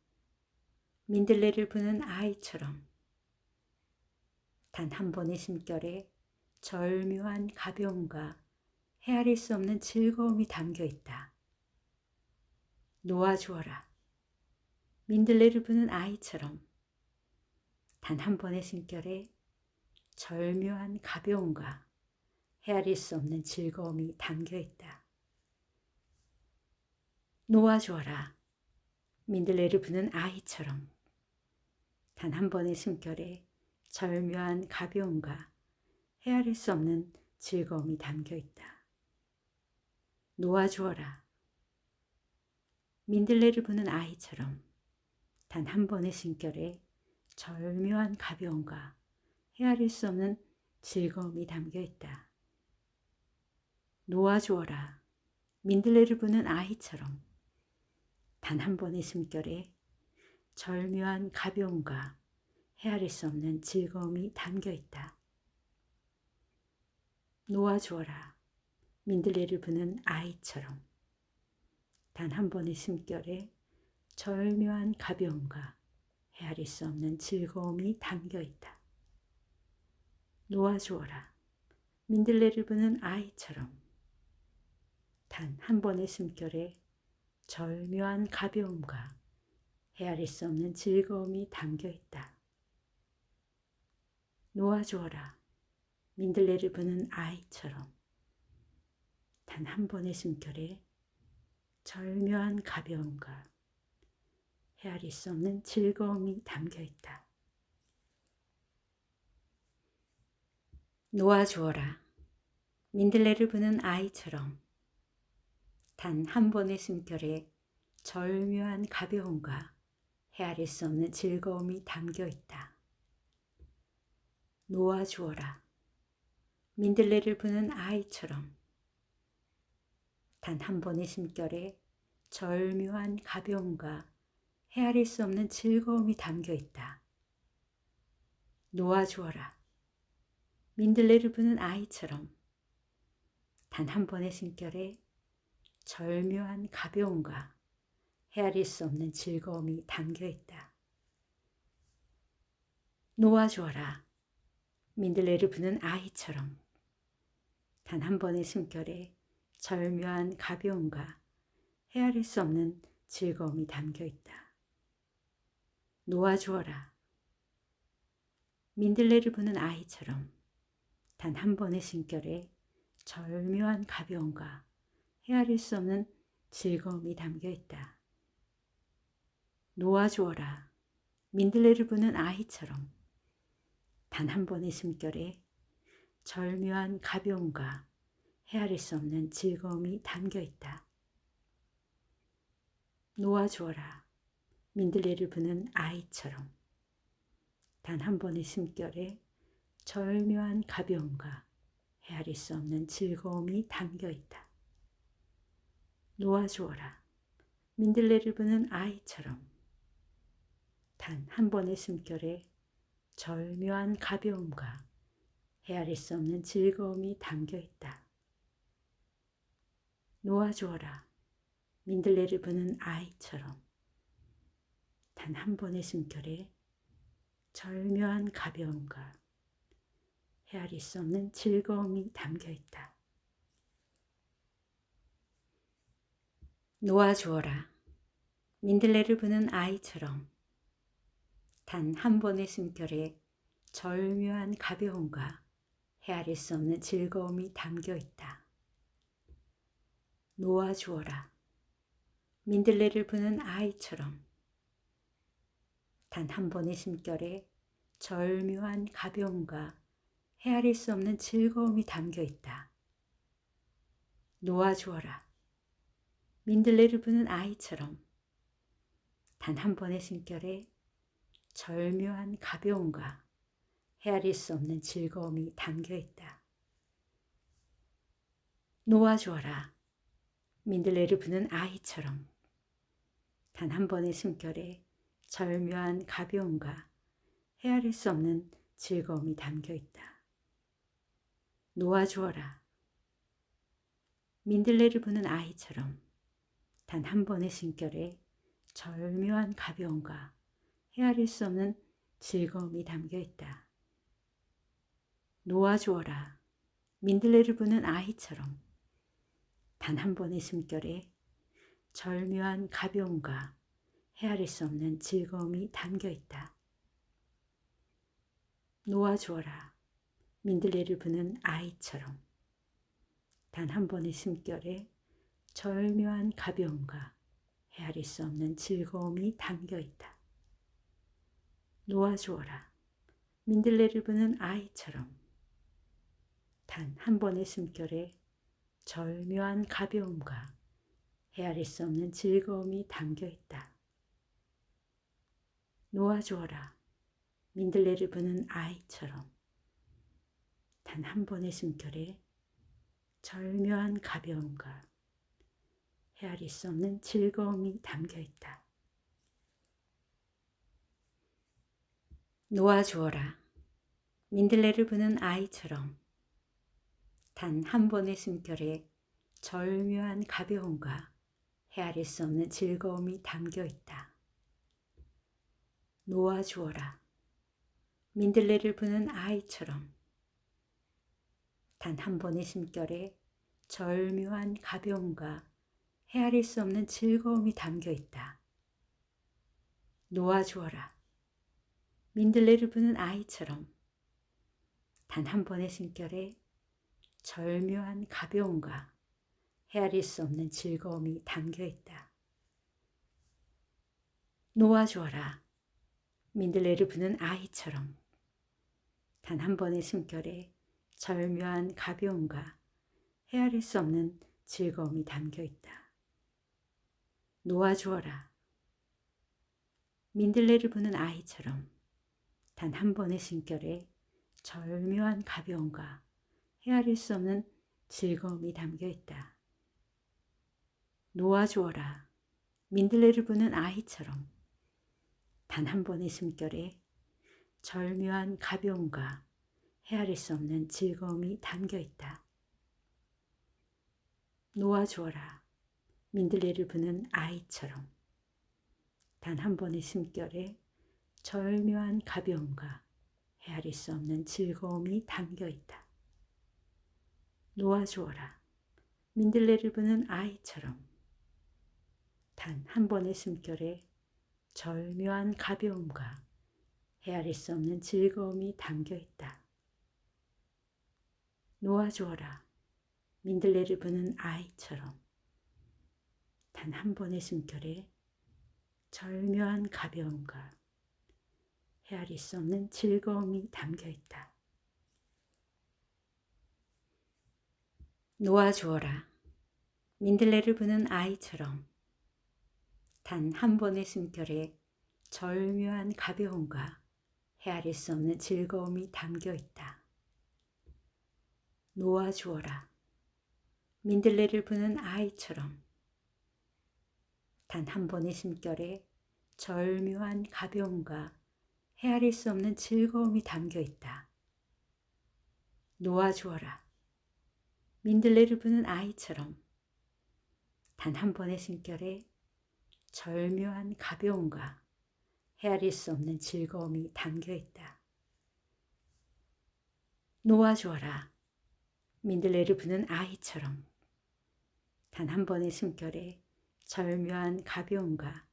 민들레를 부는 아이처럼 단 한 번의 숨결에 절묘한 가벼움과 헤아릴 수 없는 즐거움이 담겨 있다. 놓아주어라. 민들레를 부는 아이처럼 단 한 번의 숨결에 절묘한 가벼움과 헤아릴 수 없는 즐거움이 담겨 있다. 놓아주어라. 민들레를 부는 아이처럼 단 한 번의 숨결에 절묘한 가벼움과 헤아릴 수 없는 즐거움이 담겨 있다. 놓아주어라. 민들레를 부는 아이처럼 단 한 번의 숨결에 절묘한 가벼움과 헤아릴 수 없는 즐거움이 담겨 있다. 놓아주어라. 민들레를 부는 아이처럼 단 한 번의 숨결에 절묘한 가벼움과 헤아릴 수 없는 즐거움이 담겨 있다. 놓아주어라. 민들레를 부는 아이처럼 단 한 번의 숨결에 절묘한 가벼움과 헤아릴 수 없는 즐거움이 담겨 있다. 놓아주어라. 민들레를 부는 아이처럼 단 한 번의 숨결에 절묘한 가벼움과 헤아릴 수 없는 즐거움이 담겨 있다. 놓아주어라. 민들레를 부는 아이처럼 단 한 번의 숨결에 절묘한 가벼움과 헤아릴 수 없는 즐거움이 담겨 있다. 놓아주어라. 민들레를 부는 아이처럼 단 한 번의 숨결에 절묘한 가벼움과 헤아릴 수 없는 즐거움이 담겨 있다. 놓아주어라. 민들레를 부는 아이처럼 단 한 번의 숨결에 절묘한 가벼움과 헤아릴 수 없는 즐거움이 담겨 있다. 놓아주어라. 민들레를 부는 아이처럼 단 한 번의 숨결에 절묘한 가벼움과 헤아릴 수 없는 즐거움이 담겨 있다. 놓아주어라. 민들레를 부는 아이처럼 단 한 번의 숨결에 절묘한 가벼움과 헤아릴 수 없는 즐거움이 담겨 있다. 놓아주어라. 민들레를 부는 아이처럼 단 한 번의 숨결에 절묘한 가벼움과 헤아릴 수 없는 즐거움이 담겨 있다. 놓아주어라. 민들레를 부는 아이처럼 단 한 번의 숨결에 절묘한 가벼움과 헤아릴 수 없는 즐거움이 담겨 있다. 놓아주어라. 민들레를 부는 아이처럼 단 한 번의 숨결에 절묘한 가벼움과 헤아릴 수 없는 즐거움이 담겨 있다. 민들레를 부는 아이처럼 단 한 번의 숨결에 절묘한 가벼움과 헤아릴 수 없는 즐거움이 담겨 있다. 놓아주어라. 민들레를 부는 아이처럼 단 한 번의 숨결에 절묘한 가벼움과 헤아릴 수 없는 즐거움이 담겨 있다. 놓아주어라. 민들레를 부는 아이처럼 단 한 번의 숨결에 절묘한 가벼움과 헤아릴 수 없는 즐거움이 담겨 있다. 놓아주어라. 민들레를 부는 아이처럼 단 한 번의 숨결에 절묘한 가벼움과 헤아릴 수 없는 즐거움이 담겨 있다. 놓아주어라. 민들레를 부는 아이처럼 단 한 번의 숨결에 절묘한 가벼움과 헤아릴 수 없는 즐거움이 담겨 있다. 놓아주어라. 민들레를 부는 아이처럼 단 한 번의 숨결에 절묘한 가벼움과 헤아릴 수 없는 즐거움이 담겨 있다. 놓아주어라. 민들레를 부는 아이처럼 단 한 번의 숨결에 절묘한 가벼움과 헤아릴 수 없는 즐거움이 담겨 있다. 놓아주어라. 민들레를 부는 아이처럼 단 한 번의 숨결에 절묘한 가벼움과 헤아릴 수 없는 즐거움이 담겨 있다. 놓아주어라. 민들레를 부는 아이처럼 단 한 번의 숨결에 절묘한 가벼움과 헤아릴 수 없는 즐거움이 담겨 있다. 놓아주어라. 민들레를 부는 아이처럼 단 한 번의 숨결에 절묘한 가벼움과 헤아릴 수 없는 즐거움이 담겨 있다. 놓아주어라. 민들레를 부는 아이처럼 단 한 번의 숨결에 절묘한 가벼움과 헤아릴 수 없는 즐거움이 담겨 있다. 놓아주어라. 민들레를 부는 아이처럼 단 한 번의 숨결에 절묘한 가벼움과 헤아릴 수 없는 즐거움이 담겨 있다. 놓아주어라. 민들레를 부는 아이처럼 단 한 번의 숨결에 절묘한 가벼움과 헤아릴 수 없는 즐거움이 담겨 있다. 놓아주어라. 민들레를 부는 아이처럼 단 한 번의 숨결에 절묘한 가벼움과 헤아릴 수 없는 즐거움이 담겨 있다. 놓아주어라. 민들레를 부는 아이처럼 단 한 번의 숨결에 절묘한 가벼움과 헤아릴 수 없는 즐거움이 담겨 있다. 놓아주어라. 민들레를 부는 아이처럼 단 한 번의 숨결에 절묘한 가벼움과 헤아릴 수 없는 즐거움이 담겨 있다. 놓아주어라. 민들레를 부는 아이처럼 단 한 번의 숨결에 절묘한 가벼움과 헤아릴 수 없는 즐거움이 담겨 있다. 놓아주어라. 민들레를 부는 아이처럼 단 한 번의 숨결에 절묘한 가벼움과 헤아릴 수 없는 즐거움이 담겨 있다. 놓아주어라. 민들레를 부는 아이처럼 단 한 번의 숨결에 절묘한 가벼움과 헤아릴 수 없는 즐거움이 담겨 있다. 놓아주어라. 민들레를 부는 아이처럼 단 한 번의 숨결에 절묘한 가벼움과 헤아릴 수 없는 즐거움이 담겨 있다. 놓아주어라. 민들레를 부는 아이처럼 단 한 번의 숨결에 절묘한 가벼움과 헤아릴 수 없는 즐거움이 담겨 있다. 놓아주어라. 민들레를 부는 아이처럼 단 한 번의 숨결에 절묘한 가벼움과 헤아릴 수 없는 즐거움이 담겨 있다. 놓아주어라. 민들레를 부는 아이처럼 단 한 번의 숨결에 절묘한 가벼움과 헤아릴 수 없는 즐거움이 담겨 있다. 놓아주어라. 민들레를 부는 아이처럼 단 한 번의 숨결에 절묘한 가벼움과 헤아릴 수 없는 즐거움이 담겨 있다. 놓아주어라. 민들레를 부는 아이처럼 단 한 번의 숨결에 절묘한 가벼움과 헤아릴 수 없는 즐거움이 담겨 있다. 놓아주어라. 민들레를 부는 아이처럼 단 한 번의 숨결에 절묘한 가벼움과 헤아릴 수 없는 즐거움이 담겨 있다. 놓아주어라. 민들레를 부는 아이처럼 단 한 번의 숨결에 절묘한 가벼움과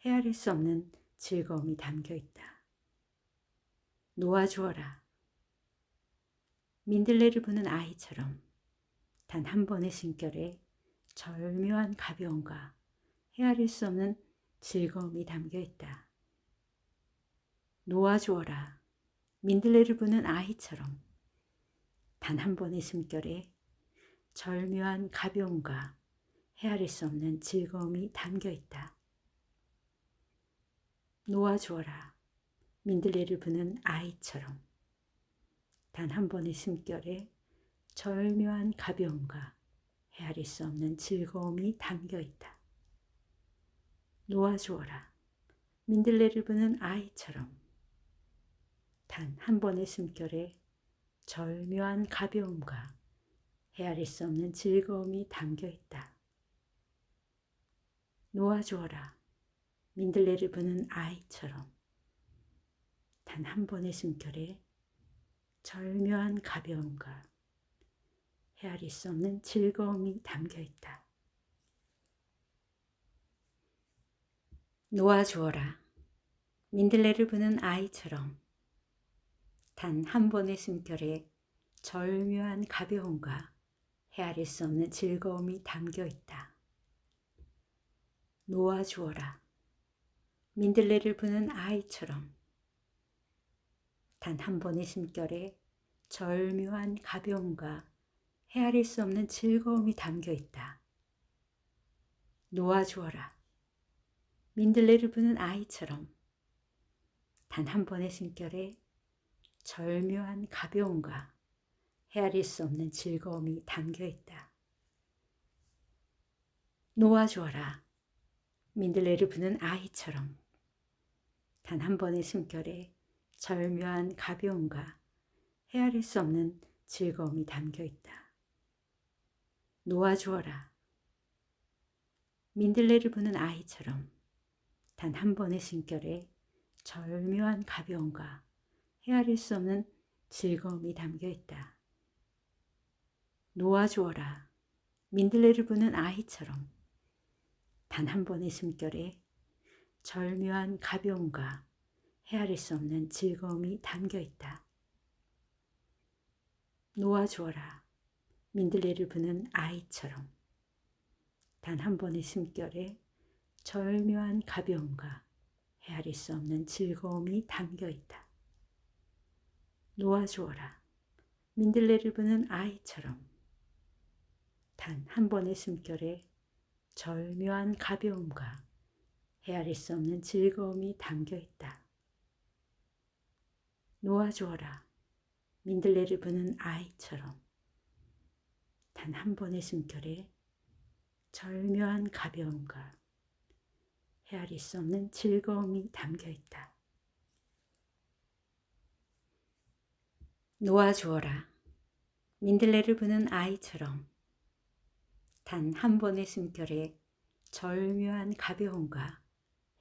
헤아릴 수 없는 즐거움이 담겨 있다. 놓아주어라. 민들레를 부는 아이처럼 단 한 번의 숨결에 절묘한 가벼움과 헤아릴 수 없는 즐거움이 담겨 있다. 놓아주어라. 민들레를 부는 아이처럼 단 한 번의 숨결에 절묘한 가벼움과 헤아릴 수 없는 즐거움이 담겨 있다. 놓아주어라. 민들레를 부는 아이처럼 단 한 번의 숨결에 절묘한 가벼움과 헤아릴 수 없는 즐거움이 담겨 있다. 놓아주어라. 민들레를 부는 아이처럼 단 한 번의 숨결에 절묘한 가벼움과 헤아릴 수 없는 즐거움이 담겨 있다. 놓아주어라. 민들레를 부는 아이처럼 단 한 번의 숨결에 절묘한 가벼움과 헤아릴 수 없는 즐거움이 담겨 있다. 놓아주어라. 민들레를 부는 아이처럼 단 한 번의 숨결에 절묘한 가벼움과 헤아릴 수 없는 즐거움이 담겨 있다. 놓아주어라. 민들레를 부는 아이처럼 단 한 번의 숨결에 절묘한 가벼움과 헤아릴 수 없는 즐거움이 담겨 있다. 놓아주어라. 민들레를 부는 아이처럼 단 한 번의 숨결에 절묘한 가벼움과 헤아릴 수 없는 즐거움이 담겨 있다. 놓아주어라. 민들레를 부는 아이처럼 단 한 번의 숨결에 절묘한 가벼움과 헤아릴 수 없는 즐거움이 담겨 있다. 놓아주어라. 민들레를 부는 아이처럼 단 한 번의 숨결에 절묘한 가벼움과 헤아릴 수 없는 즐거움이 담겨 있다. 놓아주어라. 민들레를 부는 아이처럼 단 한 번의 숨결에 절묘한 가벼움과 헤아릴 수 없는 즐거움이 담겨 있다. 놓아주어라. 민들레를 부는 아이처럼 단 한 번의 숨결에 절묘한 가벼움과 헤아릴 수 없는 즐거움이 담겨 있다. 놓아주어라. 민들레를 부는 아이처럼 단 한 번의 숨결에 절묘한 가벼움과 헤아릴 수 없는 즐거움이 담겨 있다. 놓아주어라. 민들레를 부는 아이처럼 단 한 번의 숨결에 절묘한 가벼움과 헤아릴 수 없는 즐거움이 담겨 있다. 놓아주어라. 민들레를 부는 아이처럼 단 한 번의 숨결에 절묘한 가벼움과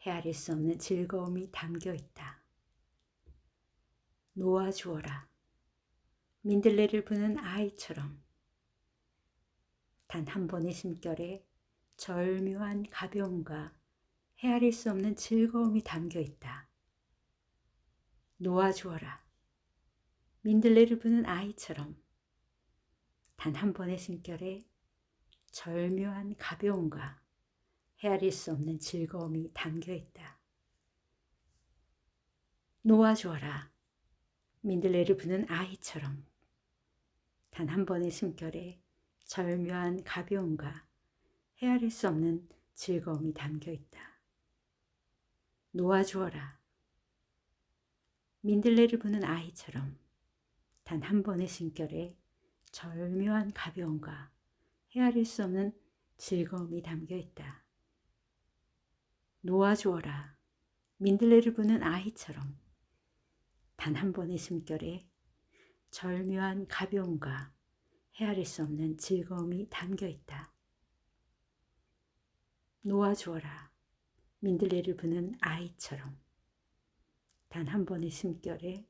헤아릴 수 없는 즐거움이 담겨 있다. 놓아주어라. 민들레를 부는 아이처럼 단 한 번의 숨결에 절묘한 가벼움과 헤아릴 수 없는 즐거움이 담겨 있다. 놓아주어라. 민들레를 부는 아이처럼 단 한 번의 숨결에 절묘한 가벼움과 헤아릴 수 없는 즐거움이 담겨 있다. 놓아주어라. 민들레를 부는 아이처럼 단 한 번의 숨결에 절묘한 가벼움과 헤아릴 수 없는 즐거움이 담겨 있다. 놓아주어라. 민들레를 부는 아이처럼 단 한 번의 숨결에 절묘한 가벼움과 헤아릴 수 없는 즐거움이 담겨 있다. 놓아주어라. 민들레를 부는 아이처럼 단 한 번의 숨결에 절묘한 가벼움과 헤아릴 수 없는 즐거움이 담겨 있다. 놓아주어라. 민들레를 부는 아이처럼 단 한 번의 숨결에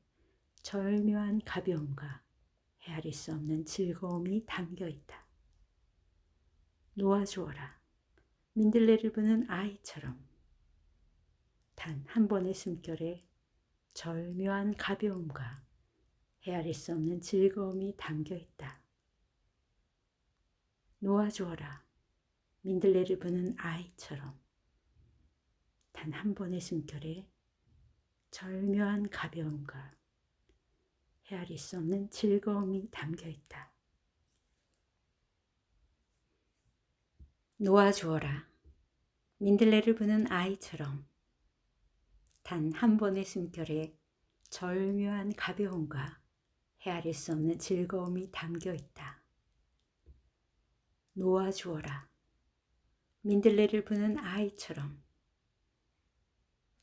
절묘한 가벼움과 헤아릴 수 없는 즐거움이 담겨 있다. 놓아주어라. 민들레를 부는 아이처럼 단 한 번의 숨결에 절묘한 가벼움과 헤아릴 수 없는 즐거움이 담겨 있다. 놓아주어라. 민들레를 부는 아이처럼 단 한 번의 숨결에 절묘한 가벼움과 헤아릴 수 없는 즐거움이 담겨 있다. 놓아주어라. 민들레를 부는 아이처럼 단 한 번의 숨결에 절묘한 가벼움과 헤아릴 수 없는 즐거움이 담겨 있다. 놓아주어라. 민들레를 부는 아이처럼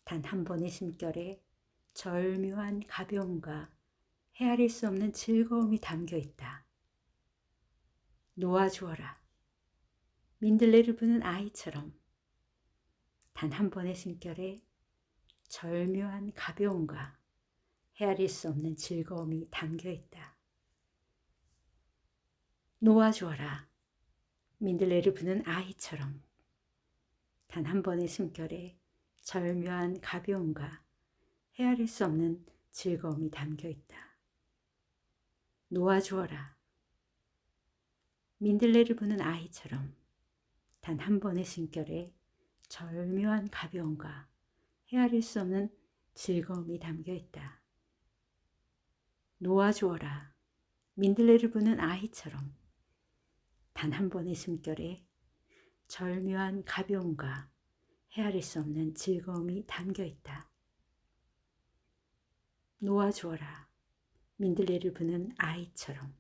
단 한 번의 숨결에 절묘한 가벼움과 헤아릴 수 없는 즐거움이 담겨 있다. 놓아주어라. 민들레를 부는 아이처럼 단 한 번의 숨결에 절묘한 가벼움과 헤아릴 수 없는 즐거움이 담겨 있다. 놓아주어라. 민들레를 부는 아이처럼 단 한 번의 숨결에 절묘한 가벼움과 헤아릴 수 없는 즐거움이 담겨 있다. 놓아주어라. 민들레를 부는 아이처럼 단 한 번의 숨결에 절묘한 가벼움과 헤아릴 수 없는 즐거움이 담겨 있다. 놓아주어라. 민들레를 부는 아이처럼 단 한 번의 숨결에 절묘한 가벼움과 헤아릴 수 없는 즐거움이 담겨 있다. 놓아주어라. 민들레를 부는 아이처럼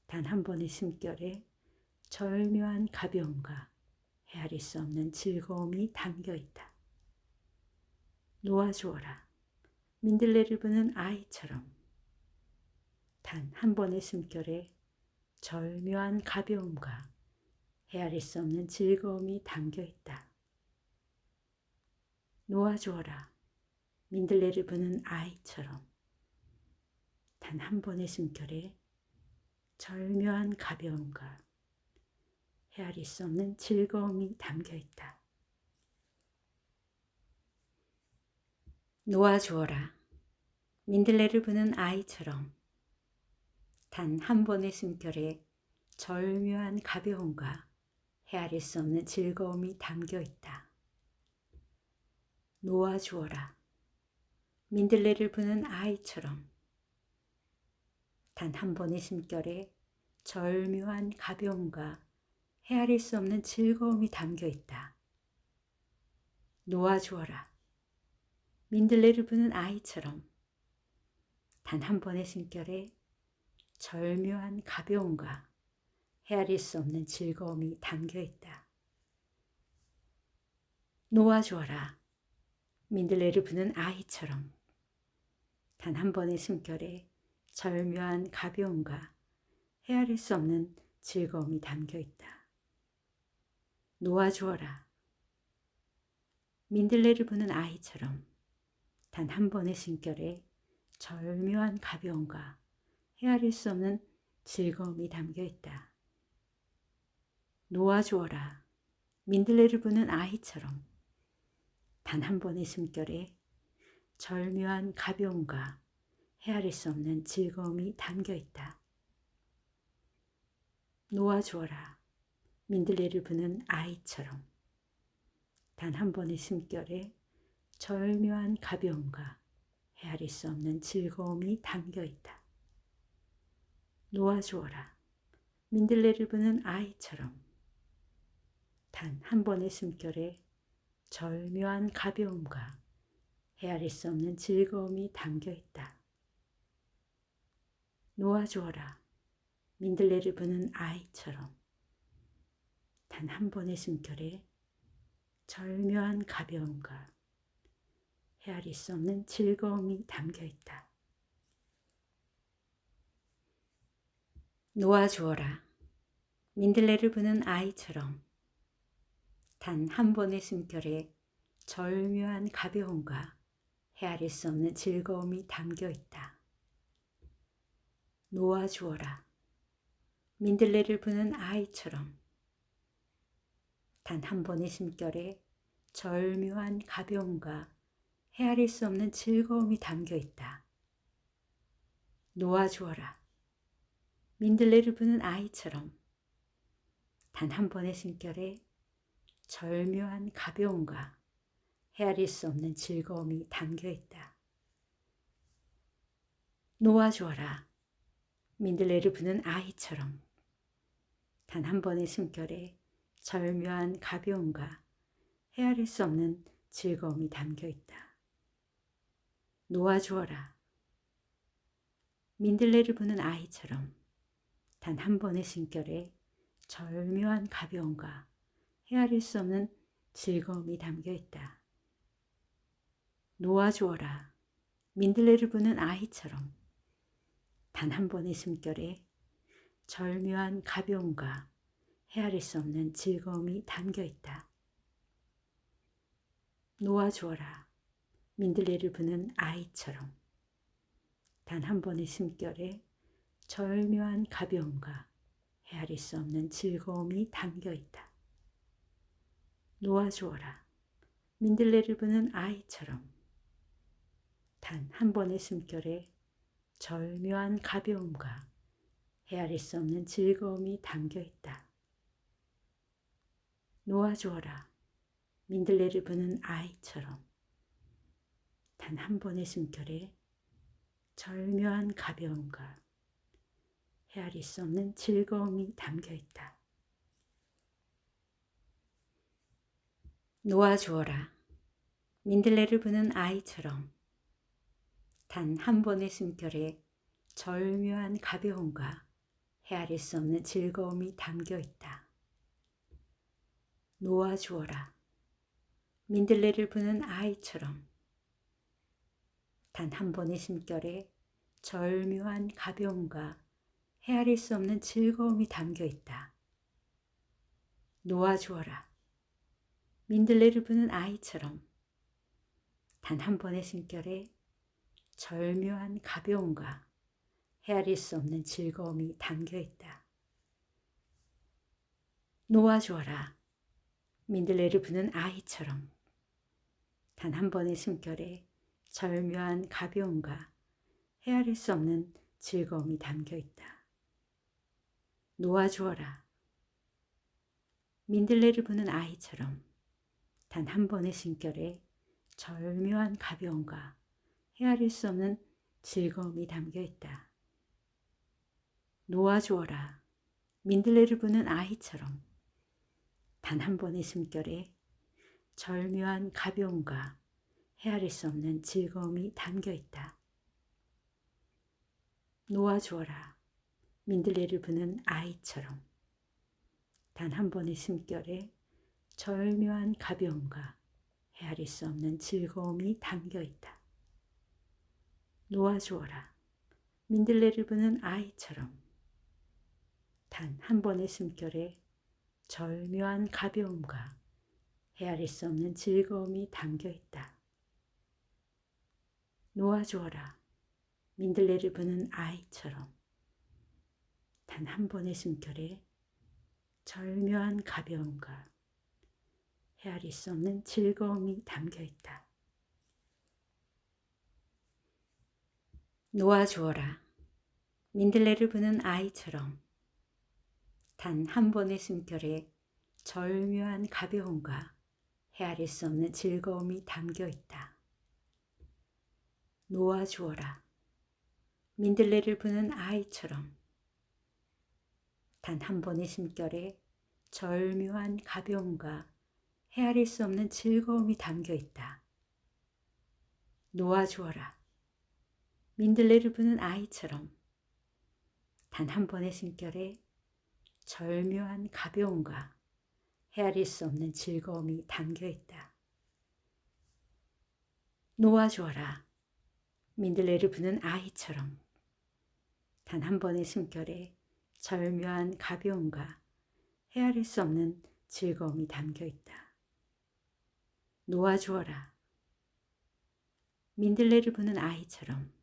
단 한 번의 숨결에 절묘한 가벼움과 헤아릴 수 없는 즐거움이 담겨 있다. 놓아주어라. 민들레를 부는 아이처럼 단 한 번의 숨결에 절묘한 가벼움과 헤아릴 수 없는 즐거움이 담겨 있다. 놓아주어라. 민들레를 부는 아이처럼 단 한 번의 숨결에 절묘한 가벼움과 헤아릴 수 없는 즐거움이 담겨 있다. 놓아주어라. 민들레를 부는 아이처럼 단 한 번의 숨결에 절묘한 가벼움과 헤아릴 수 없는 즐거움이 담겨 있다. 놓아주어라. 민들레를 부는 아이처럼 단 한 번의 숨결에 절묘한 가벼움과 헤아릴 수 없는 즐거움이 담겨 있다. 놓아주어라. 민들레를 부는 아이처럼 단 한 번의 숨결에 절묘한 가벼움과 헤아릴 수 없는 즐거움이 담겨 있다. 놓아주어라. 민들레를 부는 아이처럼 단 한 번의 숨결에 절묘한 가벼움과 헤아릴 수 없는 즐거움이 담겨 있다. 놓아주어라. 민들레를 부는 아이처럼 단 한 번의 숨결에 절묘한 가벼움과 헤아릴 수 없는 즐거움이 담겨 있다. 놓아주어라. 민들레를 부는 아이처럼 단 한 번의 숨결에 절묘한 가벼움과 헤아릴 수 없는 즐거움이 담겨 있다. 놓아주어라. 민들레를 부는 아이처럼 단 한 번의 숨결에 절묘한 가벼움과 헤아릴 수 없는 즐거움이 담겨 있다. 놓아주어라. 민들레를 부는 아이처럼 단 한 번의 숨결에 절묘한 가벼움과 헤아릴 수 없는 즐거움이 담겨 있다. 놓아주어라. 민들레를 부는 아이처럼 단 한 번의 숨결에 절묘한 가벼움과 헤아릴 수 없는 즐거움이 담겨 있다. 놓아주어라. 민들레를 부는 아이처럼 단 한 번의 숨결에 절묘한 가벼움과 헤아릴 수 없는 즐거움이 담겨 있다. 놓아주어라. 민들레를 부는 아이처럼 단 한 번의 숨결에 절묘한 가벼움과 헤아릴 수 없는 즐거움이 담겨 있다. 놓아주어라. 민들레를 부는 아이처럼 단 한 번의 숨결에 절묘한 가벼움과 헤아릴 수 없는 즐거움이 담겨 있다. 놓아주어라. 민들레를 부는 아이처럼 단 한 번의 숨결에 절묘한 가벼움과 헤아릴 수 없는 즐거움이 담겨 있다. 놓아주어라. 민들레를 부는 아이처럼 단 한 번의 숨결에 절묘한 가벼움과 헤아릴 수 없는 즐거움이 담겨 있다. 놓아주어라. 민들레를 부는 아이처럼 단 한 번의 숨결에 절묘한 가벼움과 헤아릴 수 없는 즐거움이 담겨 있다. 놓아주어라. 민들레를 부는 아이처럼 단 한 번의 숨결에 절묘한 가벼움과 헤아릴 수 없는 즐거움이 담겨 있다. 놓아주어라. 민들레를 부는 아이처럼 단 한 번의 숨결에 절묘한 가벼움과 헤아릴 수 없는 즐거움이 담겨 있다. 놓아주어라. 민들레를 부는 아이처럼 단 한 번의 숨결에 절묘한 가벼움과 헤아릴 수 없는 즐거움이 담겨 있다. 놓아주어라. 민들레를 부는 아이처럼 단 한 번의 숨결에 절묘한 가벼움과 헤아릴 수 없는 즐거움이 담겨 있다. 놓아주어라. 민들레를 부는 아이처럼 단 한 번의 숨결에 절묘한 가벼움과 헤아릴 수 없는 즐거움이 담겨 있다. 놓아주어라. 민들레를 부는 아이처럼 단 한 번의 숨결에 절묘한 가벼움과 헤아릴 수 없는 즐거움이 담겨 있다. 놓아주어라. 민들레를 부는 아이처럼 단 한 번의 숨결에 절묘한 가벼움과 헤아릴 수 없는 즐거움이 담겨 있다. 놓아주어라. 민들레를 부는 아이처럼 단 한 번의 숨결에 절묘한 가벼움과 헤아릴 수 없는 즐거움이 담겨 있다. 놓아주어라. 민들레를 부는 아이처럼 단 한 번의 숨결에 절묘한 가벼움과 헤아릴 수 없는 즐거움이 담겨 있다. 놓아주어라. 민들레를 부는 아이처럼 단 한 번의 숨결에 절묘한 가벼움과 헤아릴 수 없는 즐거움이 담겨 있다. 놓아주어라. 민들레를 부는 아이처럼 단 한 번의 숨결에 절묘한 가벼움과 헤아릴 수 없는 즐거움이 담겨 있다. 놓아주어라. 민들레를 부는 아이처럼 단 한 번의 숨결에 절묘한 가벼움과 헤아릴 수 없는 즐거움이 담겨 있다. 놓아주어라. 민들레를 부는 아이처럼 단 한 번의 숨결에 절묘한 가벼움과 헤아릴 수 없는 즐거움이 담겨 있다. 놓아주어라. 민들레를 부는 아이처럼 단 한 번의 숨결에 절묘한 가벼움과 헤아릴 수 없는 즐거움이 담겨 있다. 놓아주어라. 민들레를 부는 아이처럼 단 한 번의 숨결에 절묘한 가벼움과 헤아릴 수 없는 즐거움이 담겨 있다. 놓아주어라. 민들레를 부는 아이처럼 단 한 번의 숨결에 절묘한 가벼움과 헤아릴 수 없는 즐거움이 담겨 있다. 놓아주어라. 민들레를 부는 아이처럼